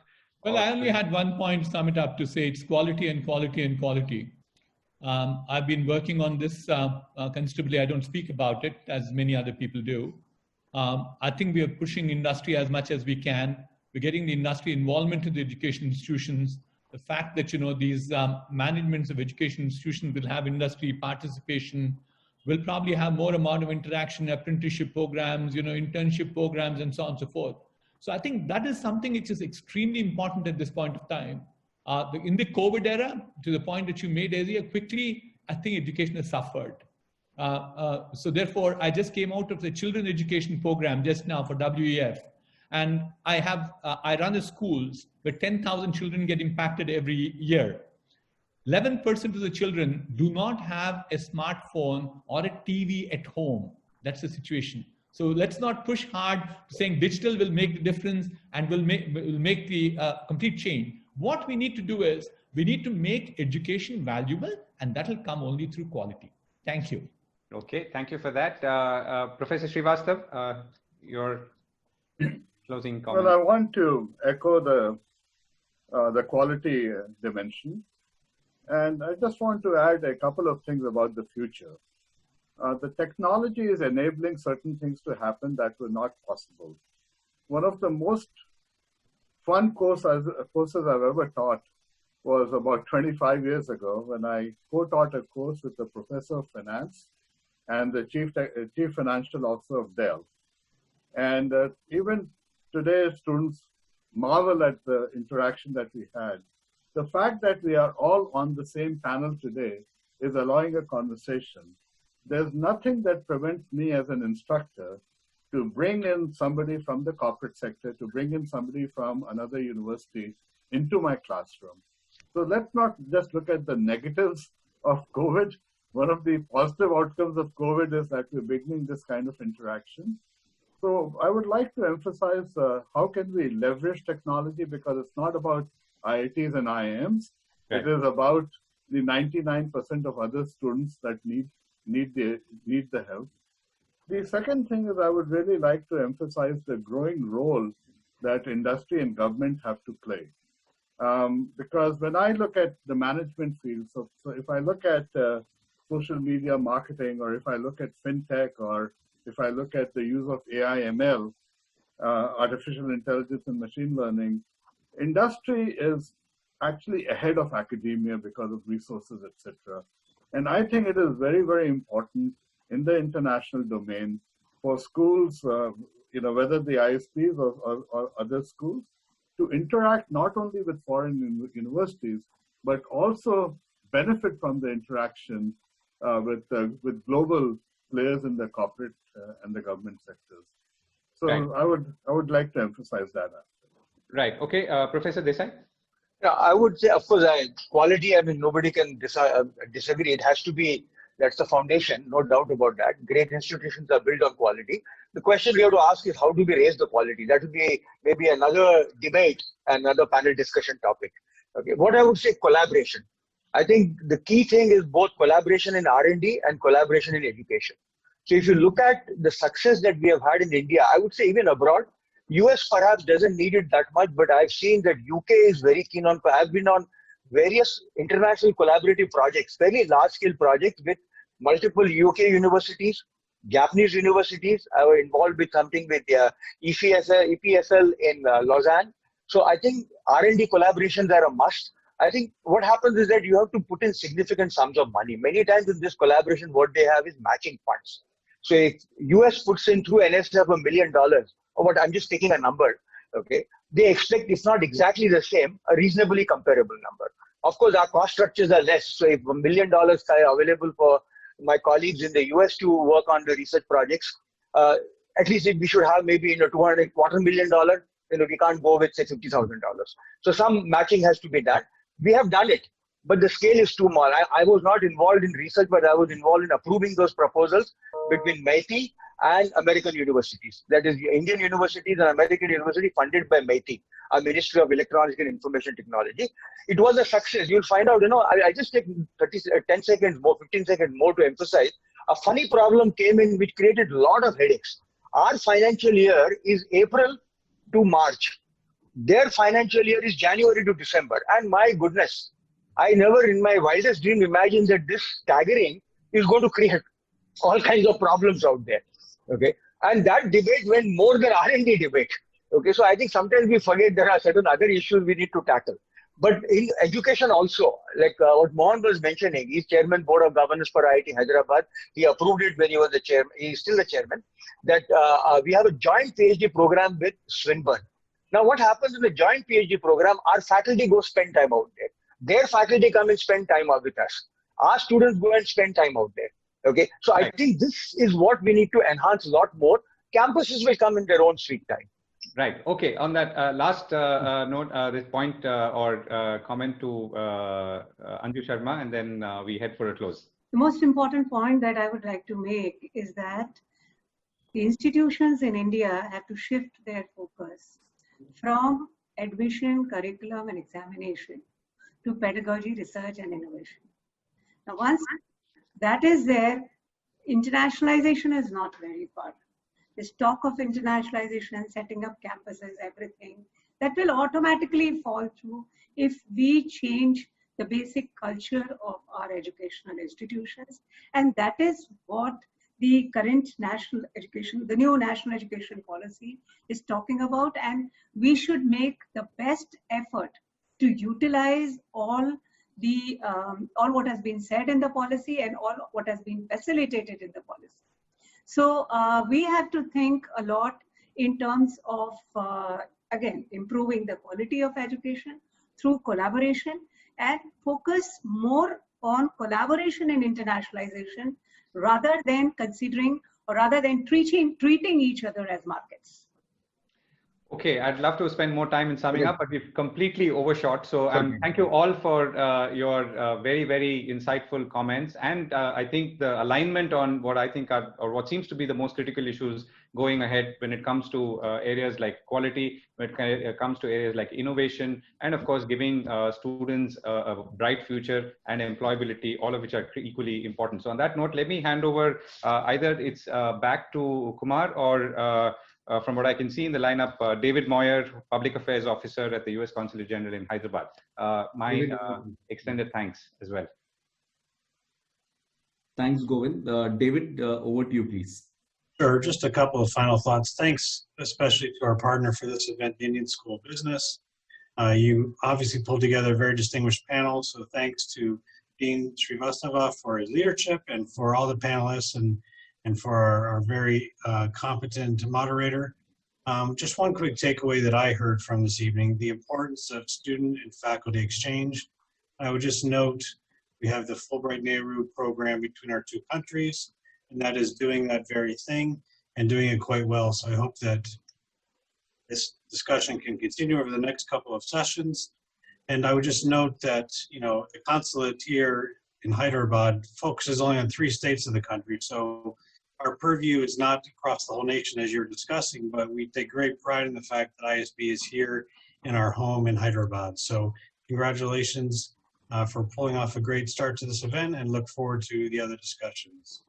Well, I only had one point to sum it up to say it's quality and quality and quality. I've been working on this considerably. I don't speak about it as many other people do. I think we are pushing industry as much as we can. We're getting the industry involvement in the education institutions. The fact that, these managements of education institutions will have industry participation, will probably have more amount of interaction, apprenticeship programs, internship programs, and so on and so forth. So I think that is something which is extremely important at this point of time. In the COVID era, to the point that you made earlier, quickly, I think education has suffered. So therefore, I just came out of the children's education program just now for WEF. And I run the schools where 10,000 children get impacted every year. 11% of the children do not have a smartphone or a TV at home. That's the situation. So let's not push hard saying digital will make the difference and will make the complete change. What we need to do is we need to make education valuable, and that will come only through quality. Thank you. Okay, thank you for that. Professor Srivastav, your closing comment. Well, I want to echo the quality dimension. And I just want to add a couple of things about the future. The technology is enabling certain things to happen that were not possible. One of the most fun courses I've ever taught was about 25 years ago when I co-taught a course with the professor of finance and the chief financial officer of Dell. And even today, students marvel at the interaction that we had. The fact that we are all on the same panel today is allowing a conversation. There's nothing that prevents me as an instructor to bring in somebody from the corporate sector, to bring in somebody from another university into my classroom. So let's not just look at the negatives of COVID. One of the positive outcomes of COVID is that we're beginning this kind of interaction. So I would like to emphasize how can we leverage technology, because it's not about IITs and IIMs. Right. It is about the 99% of other students that need the help. The second thing is I would really like to emphasize the growing role that industry and government have to play. Because when I look at the management field, so if I look at social media marketing, or if I look at fintech, or if I look at the use of AI, ML, artificial intelligence and machine learning, industry is actually ahead of academia because of resources, etc. And I think it is very, very important in the international domain for schools, whether the ISPs or other schools, to interact not only with foreign universities, but also benefit from the interaction with global players in the corporate and the government sectors. So right. I would like to emphasize that aspect. Right. Okay, Professor Desai. Yeah, I would say, of course, quality. I mean, nobody can disagree. It has to be. That's the foundation, no doubt about that. Great institutions are built on quality. The question we have to ask is how do we raise the quality? That would be maybe another debate, another panel discussion topic. Okay, what I would say, collaboration. I think the key thing is both collaboration in R&D and collaboration in education. So if you look at the success that we have had in India, I would say even abroad, US perhaps doesn't need it that much, but I've seen that UK is very keen on, I've been on various international collaborative projects, very large scale projects with multiple UK universities, Japanese universities. I was involved with something with EPSL in Lausanne. So I think R&D collaborations are a must. I think what happens is that you have to put in significant sums of money. Many times in this collaboration, what they have is matching funds. So if US puts in through NSF $1 million, or what, I'm just taking a number, okay? they expect, if not exactly the same, a reasonably comparable number. Of course, our cost structures are less. So if $1 million are available for my colleagues in the US to work on the research projects, at least we should have maybe $250,000. We can't go with say $50,000. So some matching has to be done. We have done it, but the scale is too small. I was not involved in research, but I was involved in approving those proposals between MeitY and American universities. That is, Indian universities and American university funded by MeitY, our Ministry of Electronics and Information Technology. It was a success. You'll find out, I just take 10 seconds more, 15 seconds more to emphasize. A funny problem came in which created a lot of headaches. Our financial year is April to March. Their financial year is January to December. And my goodness, I never in my wildest dream imagined that this staggering is going to create all kinds of problems out there. Okay. And that debate went more than R&D debate. Okay. So I think sometimes we forget there are certain other issues we need to tackle. But in education also, like what Mohan was mentioning, he's chairman board of governance for IIT Hyderabad. He approved it when he was the chairman. He's still the chairman. That we have a joint PhD program with Swinburne. Now, what happens in the joint PhD program? Our faculty go spend time out there. Their faculty come and spend time out with us. Our students go and spend time out there. Okay, so I think this is what we need to enhance a lot more. Campuses will come in their own sweet time. Right. Okay. On that last note, this point or comment to Anju Sharma, and then we head for a close. The most important point that I would like to make is that the institutions in India have to shift their focus from admission, curriculum, and examination to pedagogy, research, and innovation. Now, once that is there, internationalization is not very far. This talk of internationalization, setting up campuses, everything, that will automatically fall through if we change the basic culture of our educational institutions. And that is what the current national education, the new national education policy is talking about. And we should make the best effort to utilize all what has been said in the policy and all what has been facilitated in the policy. So we have to think a lot in terms of, again, improving the quality of education through collaboration and focus more on collaboration and internationalization rather than considering or rather than treating each other as markets. Okay, I'd love to spend more time in summing up, but we've completely overshot. So thank you all for your very, very insightful comments. And I think the alignment on what I think are, or what seems to be the most critical issues going ahead when it comes to areas like quality, when it comes to areas like innovation, and of course, giving students a bright future and employability, all of which are equally important. So on that note, let me hand over either it's back to Kumar or from what I can see in the lineup, David Moyer, Public Affairs Officer at the US Consulate General in Hyderabad. My extended thanks as well. Thanks, Govind. David, over to you, please. Sure, just a couple of final thoughts. Thanks especially to our partner for this event, the Indian School of Business. You obviously pulled together a very distinguished panel, so thanks to Dean Srivastava for his leadership and for all the panelists and for our very competent moderator. Just one quick takeaway that I heard from this evening, the importance of student and faculty exchange. I would just note we have the Fulbright Nehru program between our two countries, and that is doing that very thing and doing it quite well. So I hope that this discussion can continue over the next couple of sessions. And I would just note that, the consulate here in Hyderabad focuses only on 3 states of the country. So our purview is not across the whole nation as you're discussing, but we take great pride in the fact that ISB is here in our home in Hyderabad. So congratulations for pulling off a great start to this event and look forward to the other discussions.